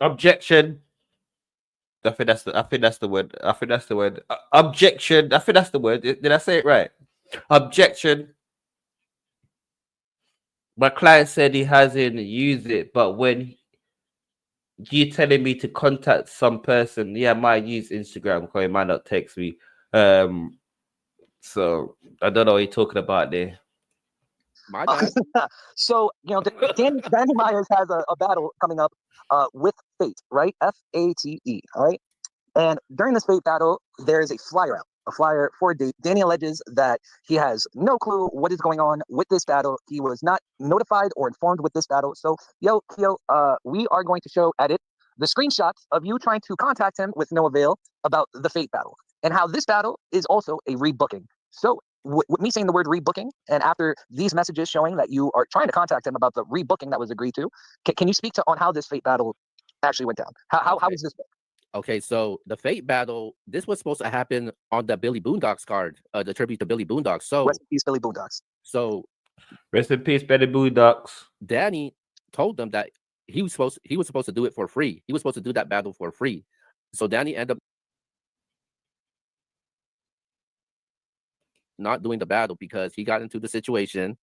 Objection. I think that's the word. Objection. I think that's the word. Did I say it right? Objection. My client said he hasn't used it, but when you telling me to contact some person, yeah, I might use Instagram because he might not text me. So I don't know what you're talking about there. My bad. So, Danny Myers has a battle coming up with Fate, right? F-A-T-E, all right? And during this Fate battle, there is a flyer out, a flyer for a date. Danny alleges that he has no clue what is going on with this battle. He was not notified or informed with this battle. So, Keo, we are going to show edit the screenshots of you trying to contact him with no avail about the Fate battle and how this battle is also a rebooking. So, with me saying the word rebooking, and after these messages showing that you are trying to contact him about the rebooking that was agreed to, can you speak on how this Fate battle actually went down? How was this? Okay, so the Fate battle, this was supposed to happen on the Billy Boondocks card, the tribute to Billy Boondocks. So rest in peace, Billy Boondocks. So rest in peace, Billy Boondocks. Danny told them that he was supposed to do it for free. He was supposed to do that battle for free. So Danny ended up not doing the battle because he got into the situation.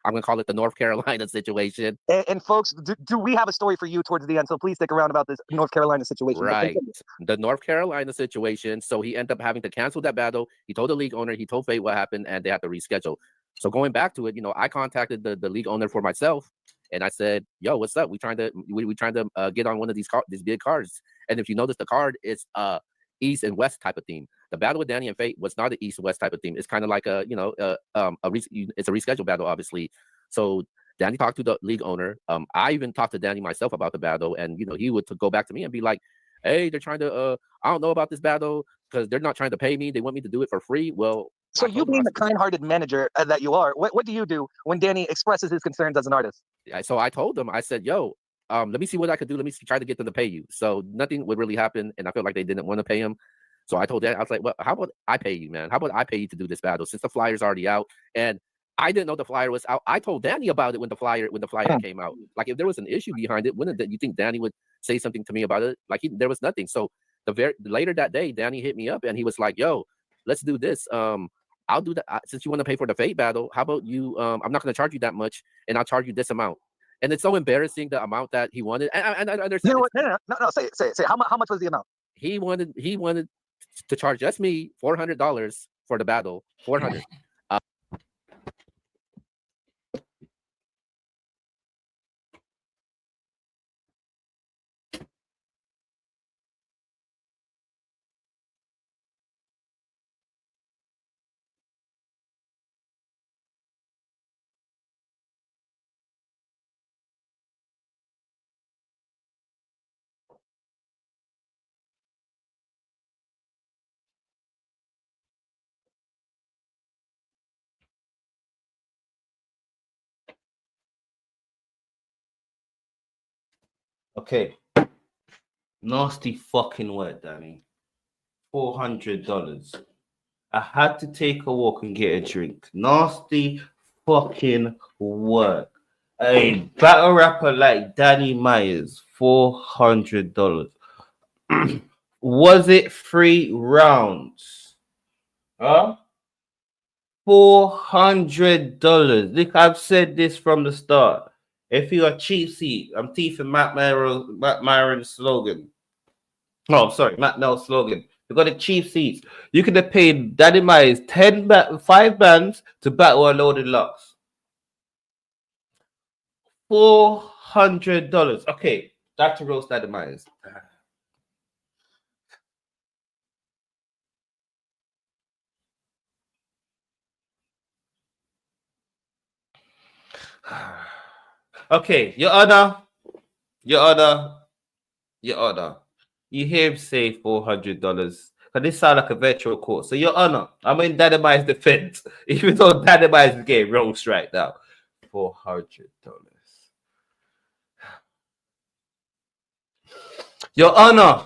I'm going to call it the North Carolina situation. And folks, do we have a story for you towards the end? So please stick around about this North Carolina situation. Right. The North Carolina situation. So he ended up having to cancel that battle. He told the league owner, he told Fate what happened, and they had to reschedule. So going back to it, I contacted the league owner for myself, and I said, yo, what's up? We trying to get on one of these big cards. And if you notice, the card is East and West type of theme. The battle with Danny and Fate was not an East and West type of theme. It's kind of like it's a rescheduled battle, obviously. So Danny talked to the league owner. I even talked to Danny myself about the battle, and he would go back to me and be like, hey, they're trying to I don't know about this battle because they're not trying to pay me. They want me to do it for free. Well, so you being the kind-hearted manager that you are, what do you do when Danny expresses his concerns as an artist? So I told him, I said, yo, let me see what I could do. Let me try to get them to pay you. So nothing would really happen, and I felt like they didn't want to pay him. So I told Danny, I was like, well, how about I pay you, man? How about I pay you to do this battle since the flyer's already out? And I didn't know the flyer was out. I told Danny about it when the flyer came out. Like, if there was an issue behind it, wouldn't you think Danny would say something to me about it? Like, there was nothing. So later that day, Danny hit me up and he was like, yo, let's do this. I'll do that. Since you want to pay for the Fate battle, how about you? I'm not going to charge you that much, and I'll charge you this amount. And it's so embarrassing, the amount that he wanted. And I understand. No, say it. How much was the amount? He wanted to charge just me $400 for the battle. $400. Okay. Nasty fucking word, Danny. $400. I had to take a walk and get a drink. Nasty fucking word. A battle rapper like Danny Myers, $400. Was it 3 rounds? Huh? $400. Look, I've said this from the start. If you're a cheap seat, I'm teething Matt Myron's slogan. Oh, sorry, Matt Nell's slogan. You got the cheap seats. You could have paid Danny Myers 5 bands to battle a loaded locks. $400. Okay, that's to roast Danny Myers. Okay, Your Honor. You hear him say $400. But this sound like a virtual court. So, Your Honor, I'm in Danny Myers' defense, even though Danny Myers is getting roast right now. $400. Your Honor,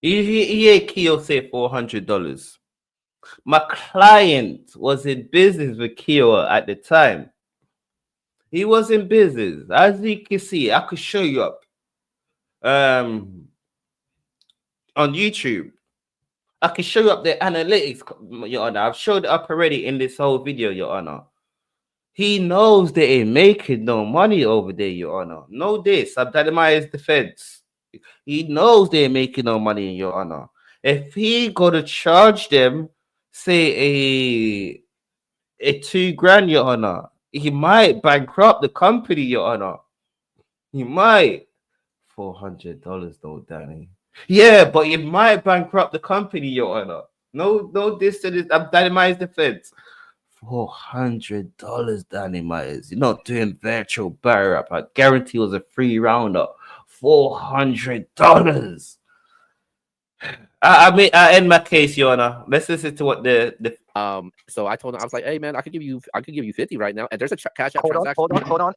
you hear Keo say $400. My client was in business with Kiowa at the time. He was in business. As you can see, I could show you up on YouTube. I can show you up the analytics, Your Honor. I've showed it up already in this whole video, Your Honor. He knows they ain't making no money over there, Your Honor. Know this. I'm telling his defense. He knows they ain't making no money, Your Honor. If he gonna charge them, say a $2,000, Your Honor, he might bankrupt the company, Your Honor. He might. $400 though, Danny. Yeah, but it might bankrupt the company, Your Honor. No, this to this. I'm Danny Myers' defense. $400, Danny Myers. You're not doing virtual battle rap. I guarantee it was a free roundup. $400. I end my case, Your Honor. Let's listen to what the So I told him, I was like, hey man, I could give you 50 right now, and there's a cash app Hold transaction. on.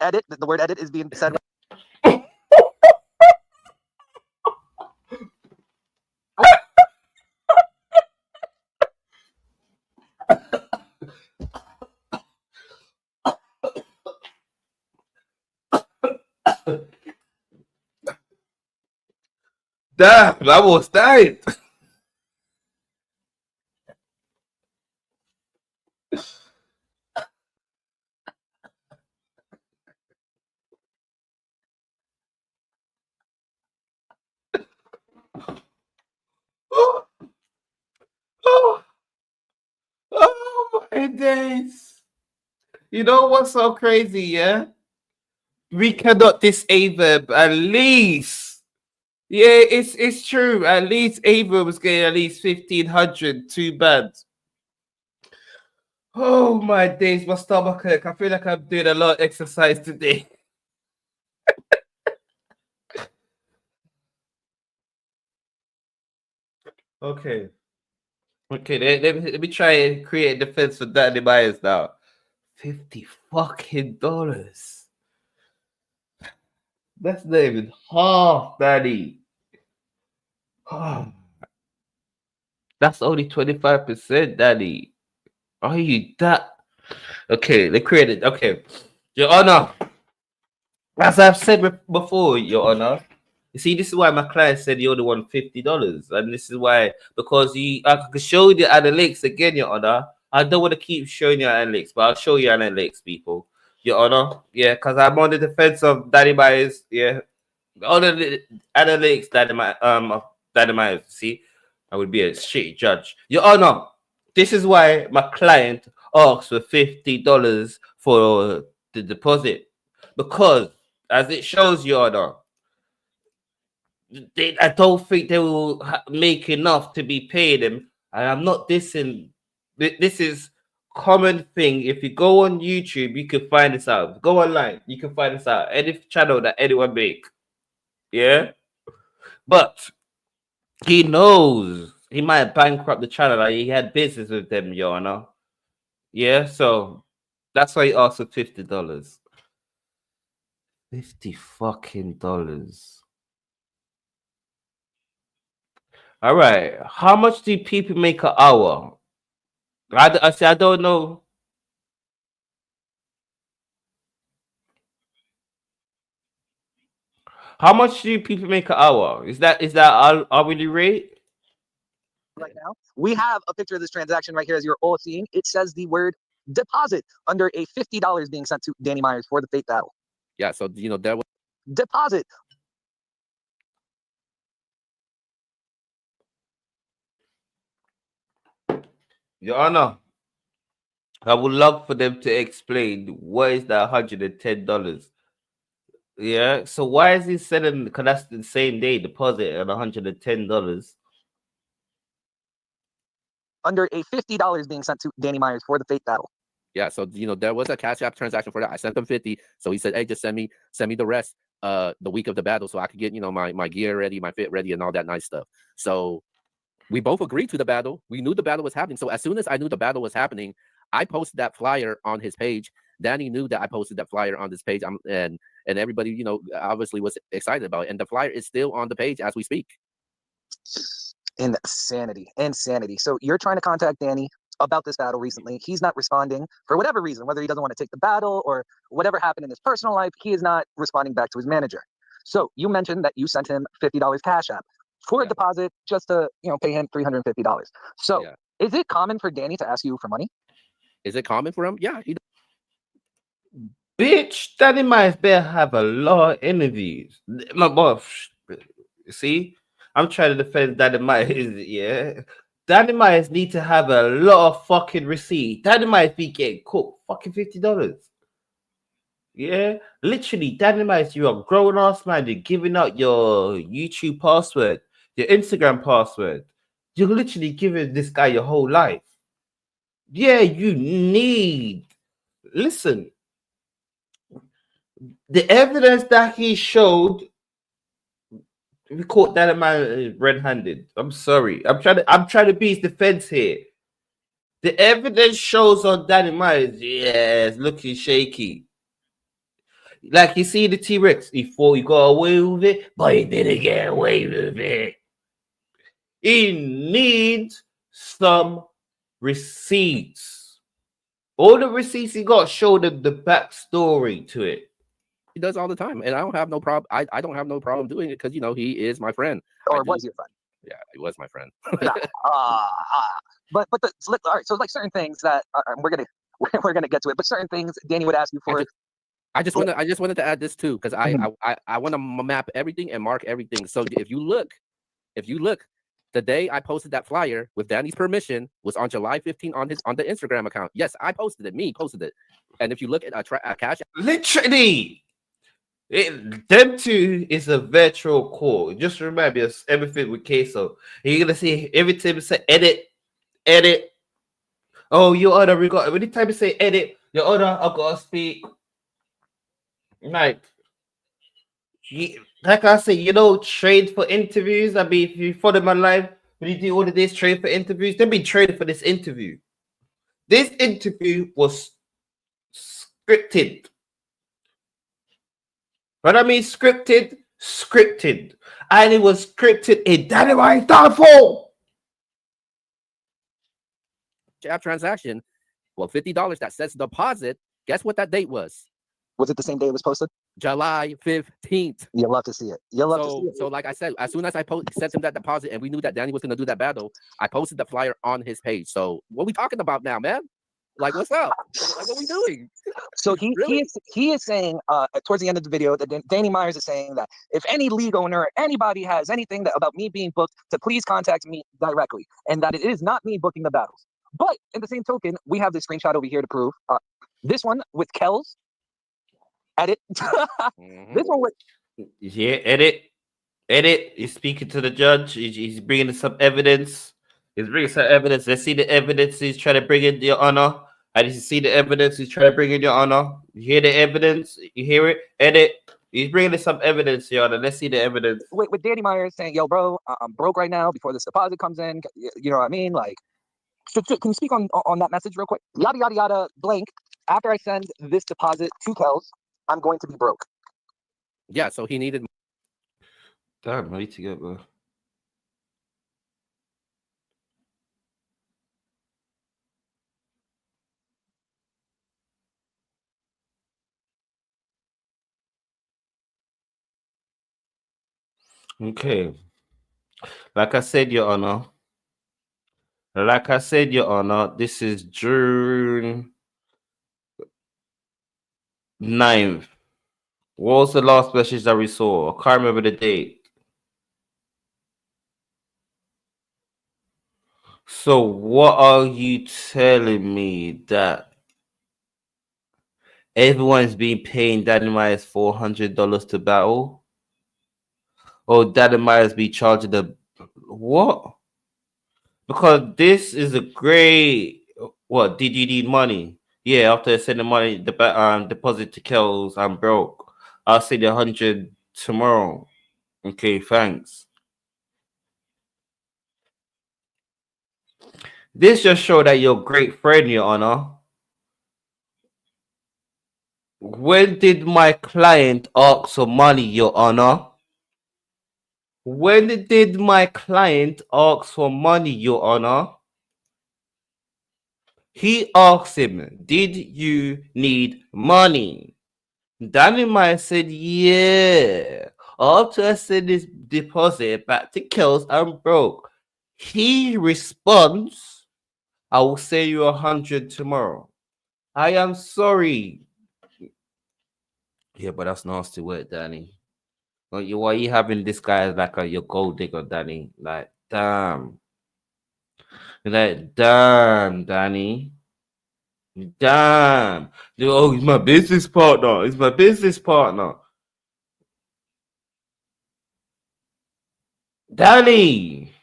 Edit. The word edit is being said. Damn, I almost died. Oh my days. You know what's so crazy, yeah? We cannot disable at least. Yeah, it's true. At least Ava was getting at least 1,500. Too bad. Oh my days, my stomach hurt. I feel like I'm doing a lot of exercise today. Okay. Okay, let me try and create a defense for Danny Myers now. $50 fucking dollars. That's not even half, Danny. That's only 25%, Danny. Are you that? Okay, they created. Okay, Your Honor. As I've said before, Your Honor. You see, this is why my client said you only want $50, and this is why, because I could show you the analytics again, Your Honor. I don't want to keep showing you analytics, but I'll show you analytics, people. Your Honor, yeah, because I'm on the defense of Danny Myers, yeah. All the analytics, Danny Myers. See, I would be a shitty judge, Your Honor. This is why my client asked for $50 for the deposit, because as it shows, Your Honor, I don't think they will make enough to be paid him. And I'm not dissing. This is common thing. If you go on YouTube, you can find this out. Go online, you can find this out. Any channel that anyone make, yeah. But he knows he might bankrupt the channel. Like he had business with them, Your Honor. Yeah, so that's why he asked for $50. $50 fucking dollars. All right. How much do people make an hour? I say I don't know. How much do people make an hour? Is that hourly rate? Right now, we have a picture of this transaction right here, as you're all seeing. It says the word deposit under a $50 being sent to Danny Myers for the fake battle. Yeah, so there was Deposit. Your Honor, I would love for them to explain what is that $110. Yeah, so why is he selling? Because that's the same day deposit at $110. Under a $50 being sent to Danny Myers for the fake battle. Yeah, so there was a cash app transaction for that. I sent him 50, so he said, "Hey, just send me the rest the week of the battle, so I could get my gear ready, my fit ready, and all that nice stuff." So we both agreed to the battle. We knew the battle was happening. So as soon as I knew the battle was happening, I posted that flyer on his page. Danny knew that I posted that flyer on this page, and everybody obviously was excited about it. And the flyer is still on the page as we speak. Insanity. So you're trying to contact Danny about this battle recently. He's not responding for whatever reason, whether he doesn't want to take the battle or whatever happened in his personal life. He is not responding back to his manager. So you mentioned that you sent him $50 Cash App for a deposit just to, pay him $350. So is it common for Danny to ask you for money? Is it common for him? Yeah. Bitch, Danny might better have a lot of interviews. My boss, see, I'm trying to defend Danny Myers, yeah. Danny Myers need to have a lot of fucking receipt. Danny Myers be getting cooked fucking $50. Yeah, literally, Danny Myers, you're a grown ass man. You're giving out your YouTube password, your Instagram password. You're literally giving this guy your whole life. Yeah, you need. Listen, the evidence that he showed, we caught that man red-handed. I'm sorry. I'm trying to be his defense here. The evidence shows on Danny Myers, yeah, it's looking shaky. Like you see the T-Rex, he thought he got away with it, but he didn't get away with it. He needs some receipts. All the receipts he got show the backstory to it. He does all the time, and I don't have no problem. I don't have no problem doing it because he is my friend. Or was your friend? Yeah, he was my friend. But all right. So like certain things that we're gonna get to it, but certain things Danny would ask you for. I just wanted to add this too because I want to map everything and mark everything. So if you look, the day I posted that flyer with Danny's permission was on July 15 on the Instagram account. Yes, I posted it. Me posted it. And if you look at Cash, literally. Them two is a virtual call. Just remember everything with Queso. You're gonna see every time you say edit. Oh, your honor, we got every time you say edit, your honor, I gotta speak. Like I say, trade for interviews. I mean, if you follow my life, when you do all of this, trade for interviews, they've been trading for this interview. This interview was scripted. What I mean, scripted, and it was scripted in Danny Myers' downfall. Cash transaction, well, $50 that says deposit. Guess what that date was? Was it the same day it was posted? July 15th. You'll love to see it. So like I said, as soon as I sent him that deposit and we knew that Danny was going to do that battle, I posted the flyer on his page. So what are we talking about now, man? Like, what's up? Like, what are we doing? So he is saying towards the end of the video that Danny Myers is saying that if any league owner or anybody has anything about me being booked, to please contact me directly, and that it is not me booking the battles. But in the same token, we have this screenshot over here to prove this one with Kells. Edit. This one with edit. He's speaking to the judge. He's bringing some evidence. Let's see the evidence he's trying to bring in, your honor. I need to see the evidence he's trying to bring in, your honor. You hear the evidence? You hear it? Edit. He's bringing in some evidence, your honor. Let's see the evidence. With Danny Myers saying, "Yo, bro, I'm broke right now. Before this deposit comes in, you know what I mean? Like, so can you speak on that message real quick? Yada yada yada. Blank. After I send this deposit to Kells, I'm going to be broke." Yeah. So he needed. Damn, I need to get bro. Okay. Like I said, your honor, this is June 9th. What was the last message that we saw? I can't remember the date. So what are you telling me that everyone's been paying Danny Myers $400 to battle? Or Danny Myers be charging the what? Because this is a great what? Did you need money? Yeah, after sending money the deposit to Kells, I'm broke. I'll send you 100 tomorrow. Okay, thanks. This just showed that you're a great friend, your honor. When did my client ask for money, your honor? When did my client ask for money, Your Honor? He asked him, did you need money? Danny Meyer said, yeah. After I send this deposit back to Kells, I'm broke. He responds, I will send you 100 tomorrow. I am sorry. Yeah, but that's nasty work, Danny. Why are you having this guy as like your gold digger, Danny? Like, damn. Like, damn, Danny. Damn. Oh, he's my business partner. He's my business partner. Danny.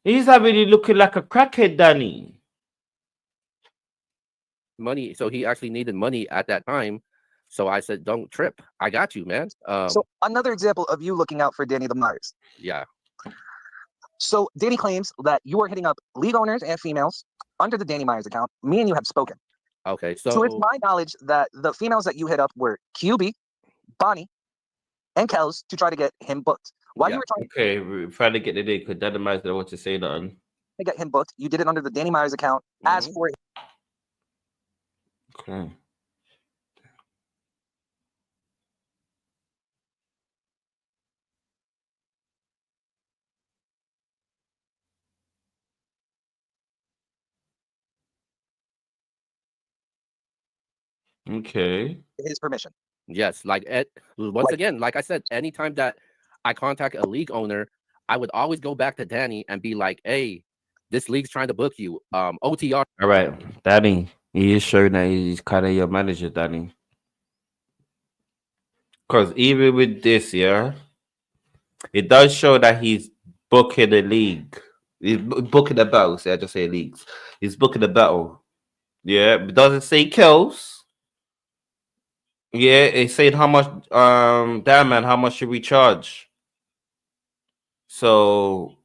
He's having you looking like a crackhead, Danny. Money. So he actually needed money at that time. So I said, don't trip. I got you, man. So another example of you looking out for Danny the Myers. Yeah. So Danny claims that you are hitting up league owners and females under the Danny Myers account. Me and you have spoken. Okay. So it's my knowledge that the females that you hit up were QB, Bonnie, and Kels to try to get him booked. While you were trying we're trying to get the day because Danny Myers don't want to say that. To get him booked, you did it under the Danny Myers account. As for okay. Okay. His permission. Yes, like once again, like I said, anytime that I contact a league owner, I would always go back to Danny and be like, "Hey, this league's trying to book you. OTR." All right, Danny, he is showing that he's kind of your manager, Danny. Because even with this, yeah, it does show that he's booking the league. He's booking the battle. See, I just say leagues. He's booking the battle. Yeah, it doesn't say kills. Yeah, it's saying how much. Damn man, how much should we charge? So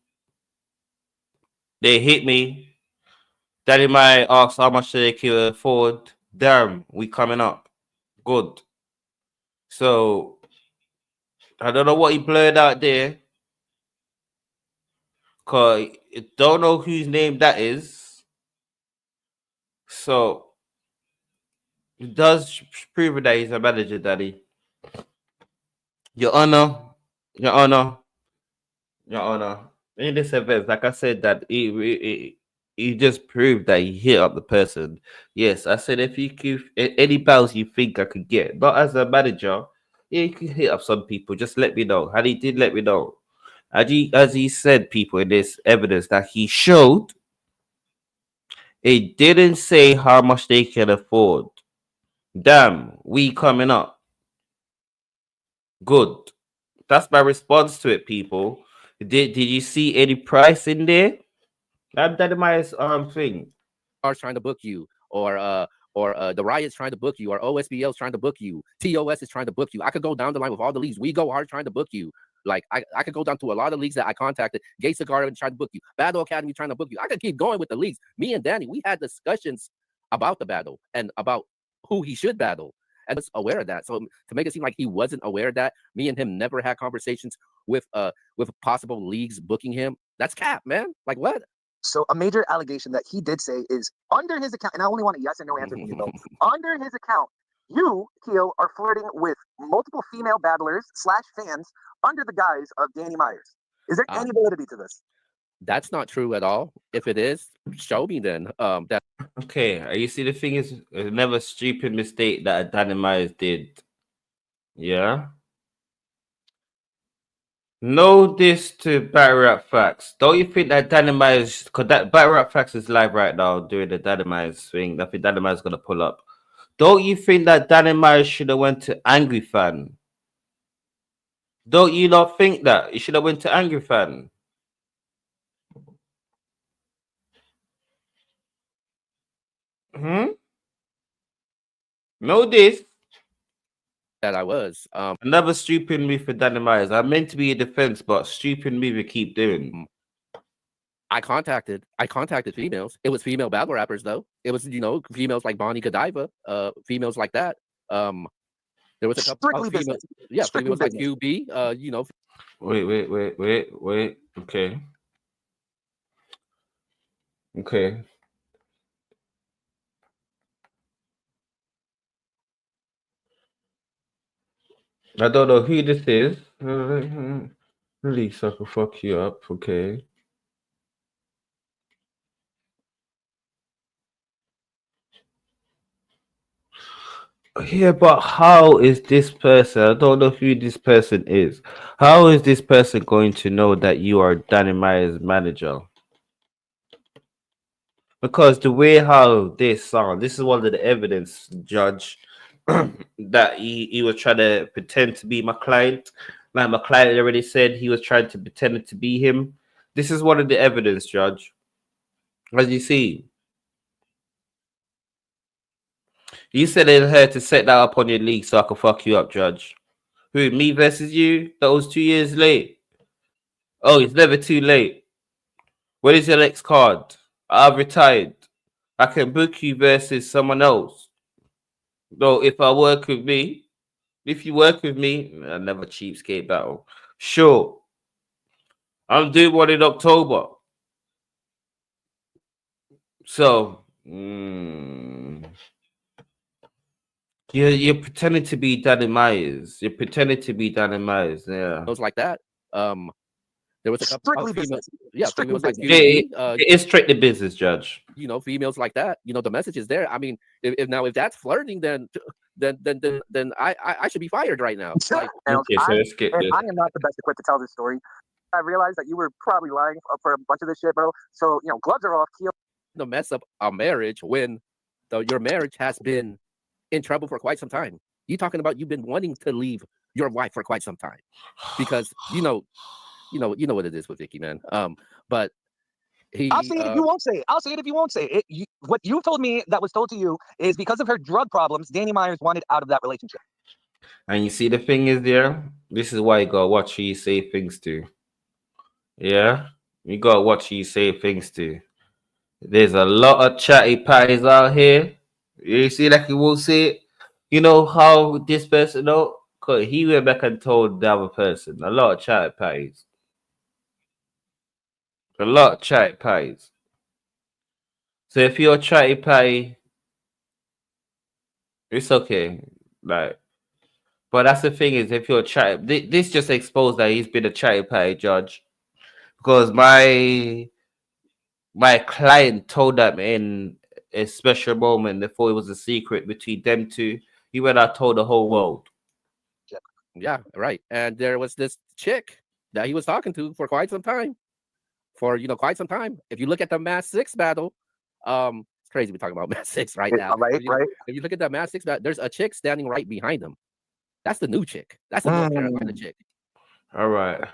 they hit me. Daddy might ask how much they can afford. Damn, we coming up. Good. So I don't know what he blurred out there. Cause I don't know whose name that is. So it does prove that he's a manager, Daddy. Your Honor, Your Honor, Your Honor. In this event, like I said, that he just proved that he hit up the person. Yes, I said if you give any battles you think I could get, not as a manager, yeah, you can hit up some people. Just let me know. And he did let me know. As he said, people in this evidence that he showed, it didn't say how much they can afford. Damn, we coming up. Good. That's my response to it, people. Did you see any price in there? That my thing. Are trying to book you, or the Riot's trying to book you, or OSBL's trying to book you, TOS is trying to book you. I could go down the line with all the leagues. We Go Hard trying to book you. Like I could go down to a lot of leagues that I contacted. Gay Cigar trying to book you. Battle Academy trying to book you. I could keep going with the leagues. Me and Danny, we had discussions about the battle and about who he should battle. And was aware of that. So to make it seem like he wasn't aware of that, me and him never had conversations with possible leagues booking him. That's cap, man. Like what? So a major allegation that he did say is under his account, and I only want a yes or no answer from you though. Under his account, you, Keo, are flirting with multiple female battlers / fans under the guise of Danny Myers. Is there any validity to this? That's not true at all. If it is, show me then. That okay. You see, the thing is, never stupid mistake that Danny Myers did. Yeah. Know this to Battle Rap Facts. Don't you think that Danny Myers, because that Battle Rap Facts is live right now doing the Danny Myers thing. I think Danny Myers gonna pull up. Don't you think that Danny Myers should have went to Angry Fan? Don't you not think that he should have went to Angry Fan? Know this. That I was. Another stupid move for Danny Myers. I meant to be a defense, but stupid move you keep doing. I contacted females. It was female battle rappers though. It was, females like Bonnie Godiva, females like that. There was a couple Strictly of female, business. yeah, Strictly females like business. QB. Wait. Okay. I don't know who this is. Release, I can fuck you up. Okay. Yeah, but how is this person? I don't know who this person is. How is this person going to know that you are Danny Meyer's manager? Because the way how they sound, this is one of the evidence, Judge, that he was trying to pretend to be my client. Like my client already said, he was trying to pretend to be him. This is one of the evidence, Judge. As you see, you said in her to set that up on your league so I can fuck you up, Judge. Who, me versus you? That was 2 years late. Oh, it's never too late. What is your next card? I've retired. I can book you versus someone else. Though if I work with me, if you work with me, another cheapskate battle. Sure. I'm doing one in October. So you're pretending to be Danny Myers. You're pretending to be Danny Myers, yeah. Those like that. There was a couple Strictly of female, business. yeah, Strictly females like business. QB. It is strictly business, Judge. You know, females like that. You know, the message is there. I mean, if that's flirting, then I should be fired right now. Like, Okay, so let's get this. I am not the best equipped to tell this story. I realized that you were probably lying for a bunch of this shit, bro. So, you know, gloves are off. to mess up a marriage when your marriage has been in trouble for quite some time. You talking about you've been wanting to leave your wife for quite some time because you know what it is with Vicky, man. But I'll say it if you won't say it. I'll say it if you won't say it. What you told me that was told to you is because of her drug problems, Danny Myers wanted out of that relationship. And you see the thing is there, this is why you gotta watch who you say things to. Yeah? You gotta watch who you say things to. There's a lot of chatty patties out here. You see like you won't say it. You know how this person know? Cause he went back and told the other person. A lot of chatty patties. A lot of chatty patties. So if you're a chatty patty, it's okay. Like, but that's the thing is, if you're a chatty, this just exposed that he's been a chatty patty judge, because my client told them in a special moment before it was a secret between them two. He went out told the whole world. Yeah, right. And there was this chick that he was talking to for quite some time. Quite some time. If you look at the Mass 6 battle, it's crazy we're talking about Mass 6 right now. Right. If you look at the Mass 6 battle, there's a chick standing right behind him. That's the new chick. That's the North Carolina chick. All right.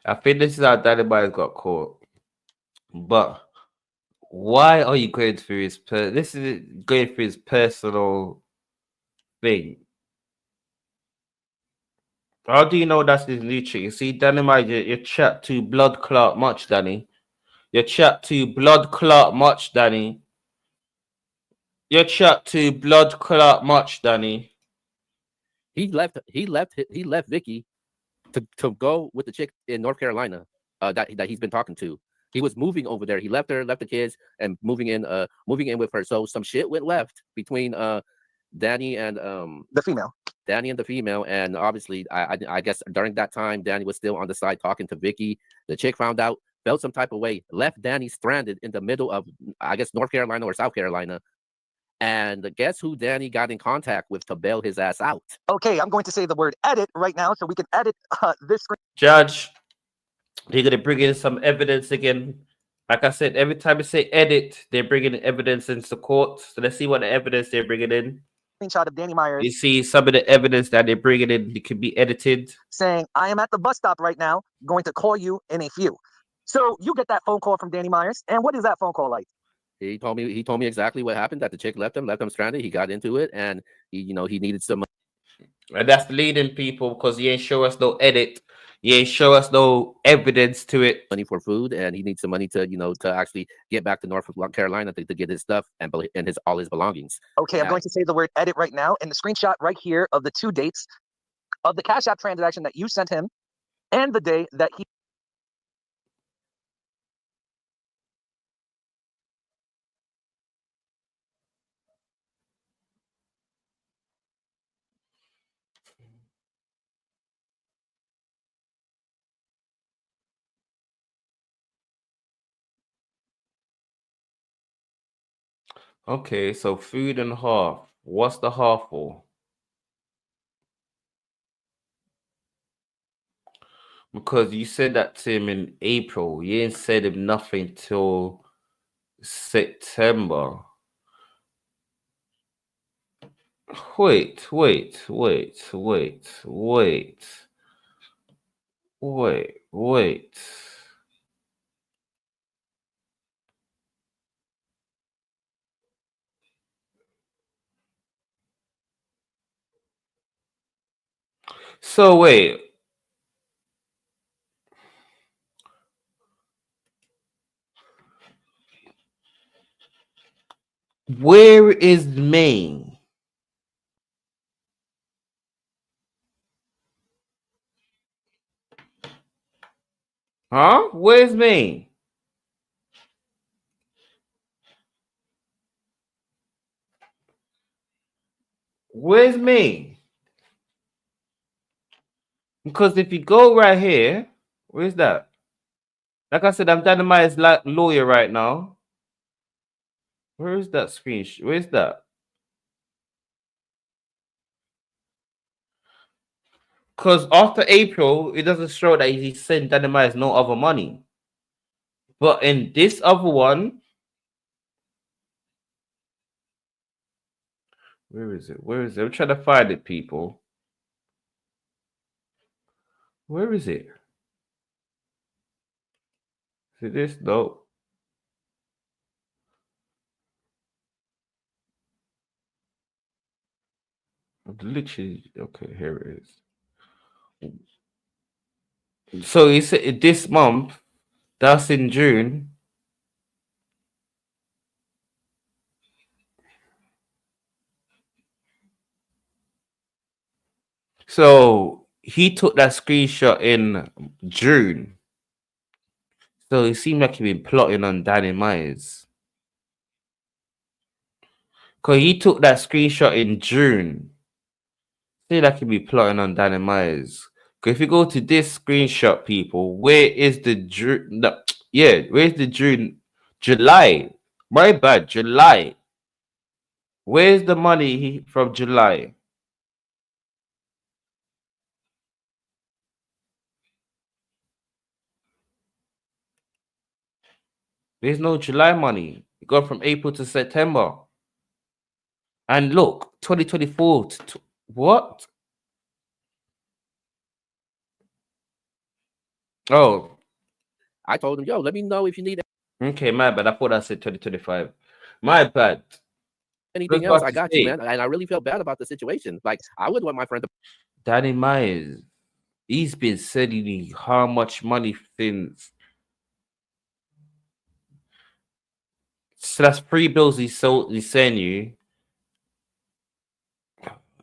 I think this is how Danny Myers got caught. But why are you going through his this is going through his personal thing? How do you know that's his new chick? You see, Danny Myers, you chat too blood clot much, Danny. You chat too blood clot much, Danny. You chat too blood clot much, Danny. He left Vicky to go with the chick in North Carolina that he's been talking to. He was moving over there. He left her, left the kids, and moving in with her. So some shit went left between Danny and the female. Danny and the female, and obviously, I guess during that time, Danny was still on the side talking to Vicky. The chick found out, felt some type of way, left Danny stranded in the middle of, I guess, North Carolina or South Carolina. And guess who Danny got in contact with to bail his ass out? Okay, I'm going to say the word edit right now so we can edit this screen. Judge, they're going to bring in some evidence again. Like I said, every time you say edit, they're bringing evidence into court. So let's see what the evidence they're bringing in. Screenshot of Danny Myers. You see some of the evidence that they're bringing in. It can be edited. Saying, I am at the bus stop right now, going to call you in a few. So you get that phone call from Danny Myers. And what is that phone call like? He told me exactly what happened, that the chick left him stranded. He got into it, and he needed some. And that's leading people, because he ain't show us no edit. Yeah, show us no evidence to it. money for food, and he needs some money to, to actually get back to North Carolina to get his stuff and his all his belongings. Okay, I'm going to say the word edit right now, and the screenshot right here of the 2 dates of the Cash App transaction that you sent him and the day that he. Okay, so food and half. What's the half for? Because you said that to him in April. You ain't said him nothing till September. Wait. So wait. Where is Maine? Huh? Where's Maine? Where's Maine? Because if you go right here, where's that? Like I said, I'm Dynamite's lawyer right now. Where is that screenshot? Where's that? Because after April, it doesn't show that he sent Dynamite no other money. But in this other one, where is it? Where is it? I'm trying to find it, people. Where is it? Is it this? No. Literally, okay, here it is. So he said this month, that's in June. So he took that screenshot in June. So it seemed like he'd been plotting on Danny Myers. Because he took that screenshot in June. Seemed like he'd be plotting on Danny Myers. Because if you go to this screenshot, people, where is the June? No, yeah, where's the June? July. My bad, July. Where's the money from July? There's no July money. It got from April to September. And look, 2024. What? Oh. I told him, yo, let me know if you need Okay, my bad. I thought I said 2025. My bad. anything else. I got you, man. And I really felt bad about the situation. Like, I wouldn't want my friend to. Danny Myers, he's been sending me how much money since. So that's 3 bills he sent you.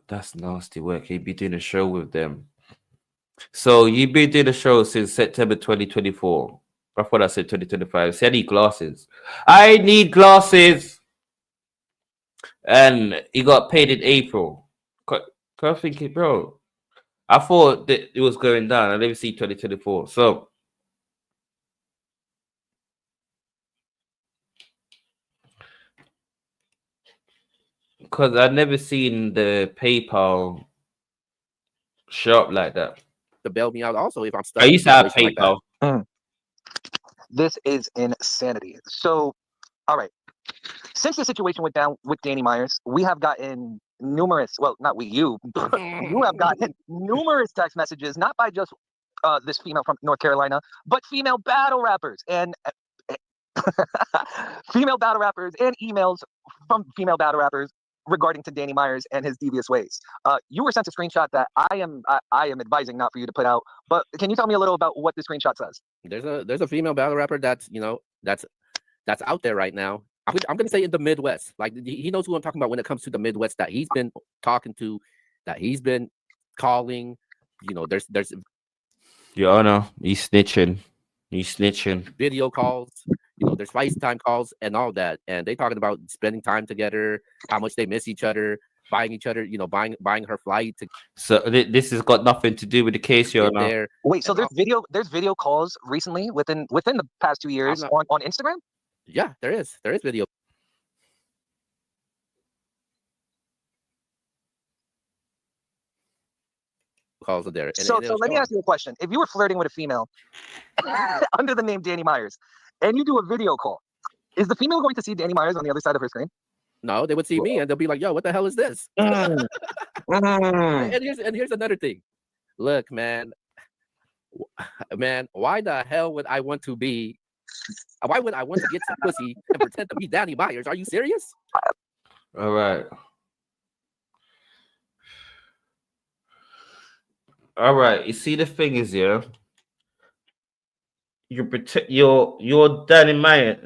That's nasty work. He'd be doing a show with them. So you've been doing a show since September 2024. I thought I said 2025. See, I need glasses. I need glasses. And he got paid in April. Can't think it, bro. I thought that it was going down. I never see 2024. So because I never seen the PayPal shop like that. To bail me out also if I'm stuck. I used to have PayPal. Like this is insanity. So, all right. Since the situation went down with Danny Myers, we have gotten numerous, well, not we, you have gotten numerous text messages, not by just this female from North Carolina, but female battle rappers and female battle rappers and emails from female battle rappers regarding to Danny Myers and his devious ways. You were sent a screenshot that I am advising not for you to put out. But can you tell me a little about what the screenshot says? There's a female battle rapper that's that's out there right now. I'm gonna say in the Midwest. Like he knows who I'm talking about when it comes to the Midwest that he's been talking to, that he's been calling. There's Your Honor, he's snitching. He's snitching. video calls. There's FaceTime calls and all that, and they talking about spending time together, how much they miss each other, buying each other, buying her flight to So this has got nothing to do with the case, Your get Honor. there. Wait, so there's video calls recently within the past 2 years on Instagram? Yeah, there is video calls there. So let me ask you a question. If you were flirting with a female under the name Danny Myers, and you do a video call, is the female going to see Danny Myers on the other side of her screen? No, they would see me and they'll be like, "Yo, what the hell is this?" And here's another thing. Look, man, why the hell would I want to be? Why would I want to get some pussy and pretend to be Danny Myers? Are you serious? All right. All right. You see, the thing is, yeah, you protect your Danny Manny.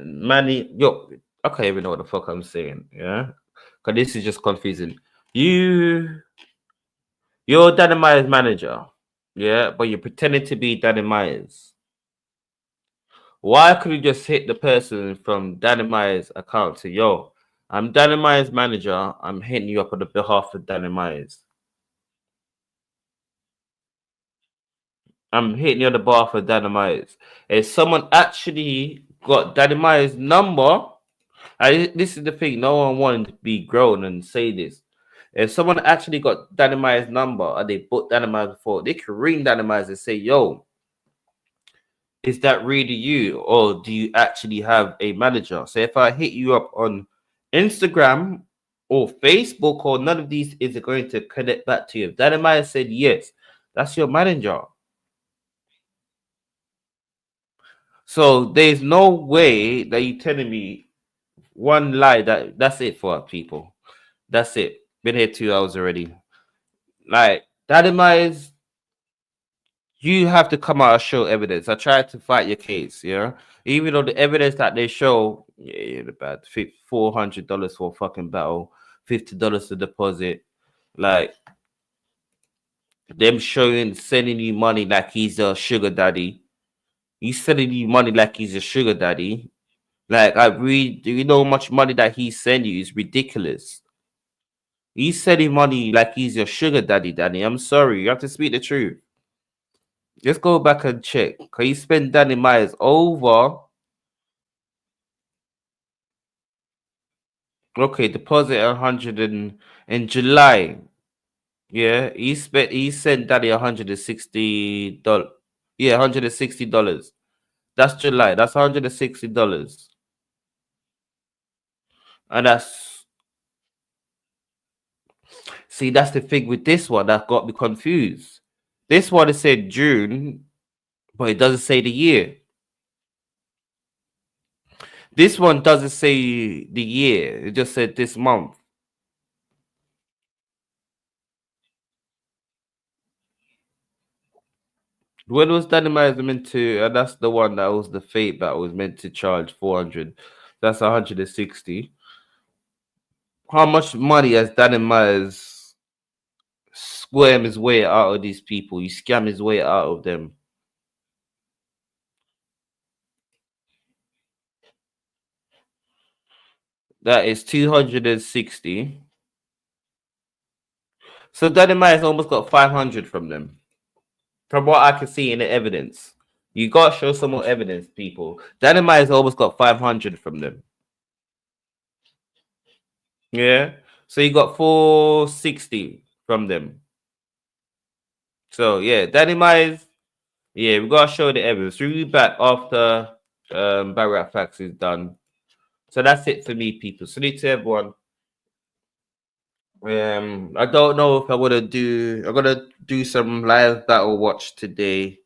I can't even know what the fuck I'm saying. Yeah, because this is just confusing. You're Danny Myers' manager. Yeah, but you're pretending to be Danny Myers. Why could you just hit the person from Danny Myers' account to, yo, I'm Danny Myers' manager. I'm hitting you up on the behalf of Danny Myers. I'm hitting you on the behalf of Danny Myers. If someone actually got Danny Myers' number, this is the thing, no one wanted to be grown and say this. If someone actually got Danny Myers' number and they booked Danny Myers before, they could ring Danny Myers and say, yo, is that really you, or do you actually have a manager? So if I hit you up on Instagram or Facebook, or none of these is going to connect back to you. If Danny Myers said yes, that's your manager. So there's no way that you're telling me one lie that's it for people. That's it. Been here 2 hours already. Like, Danny Myers, you have to come out and show evidence. I tried to fight your case, yeah. Even though the evidence that they show, about $400 for a fucking battle, $50 to deposit, like them sending you money like he's a sugar daddy. He's sending you money like he's a sugar daddy. Like, do you know how much money that he's sending you? Is ridiculous. He's sending money like he's your sugar daddy, Danny. I'm sorry, you have to speak the truth. Just go back and check. Can you spend Danny Myers over? Okay, deposit 100 in July. Yeah, he sent Danny $160. Yeah, $160. That's July. That's $160. And that's the thing with this one that got me confused. This one is said June, but it doesn't say the year. This one doesn't say the year. It just said this month. When was Danny Myers meant to? And that's the one that was the fate that was meant to charge 400. That's 160. How much money has Danny Myers squirm his way out of these people? He scam his way out of them. That is 260. So Danny Myers almost got 500 from them. From what I can see in the evidence. You got to show some more evidence, people. Danny Myers almost got 500 from them. Yeah. So you got 460 from them. So, yeah, Danny Myers, yeah, we got to show the evidence. We'll be back after Battle Rap Facts is done. So that's it for me, people. Salute to everyone. I don't know if I'm gonna do some live battle watch today.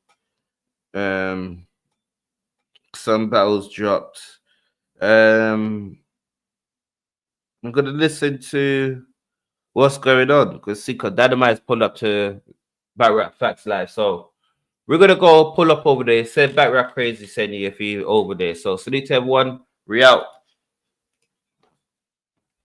Some battles dropped. I'm gonna listen to what's going on because Dynamite's pulled up to Battle Rap Facts Live. So we're gonna go pull up over there. Send Battle Rap Crazy, send you if you over there. So salute to everyone. We out.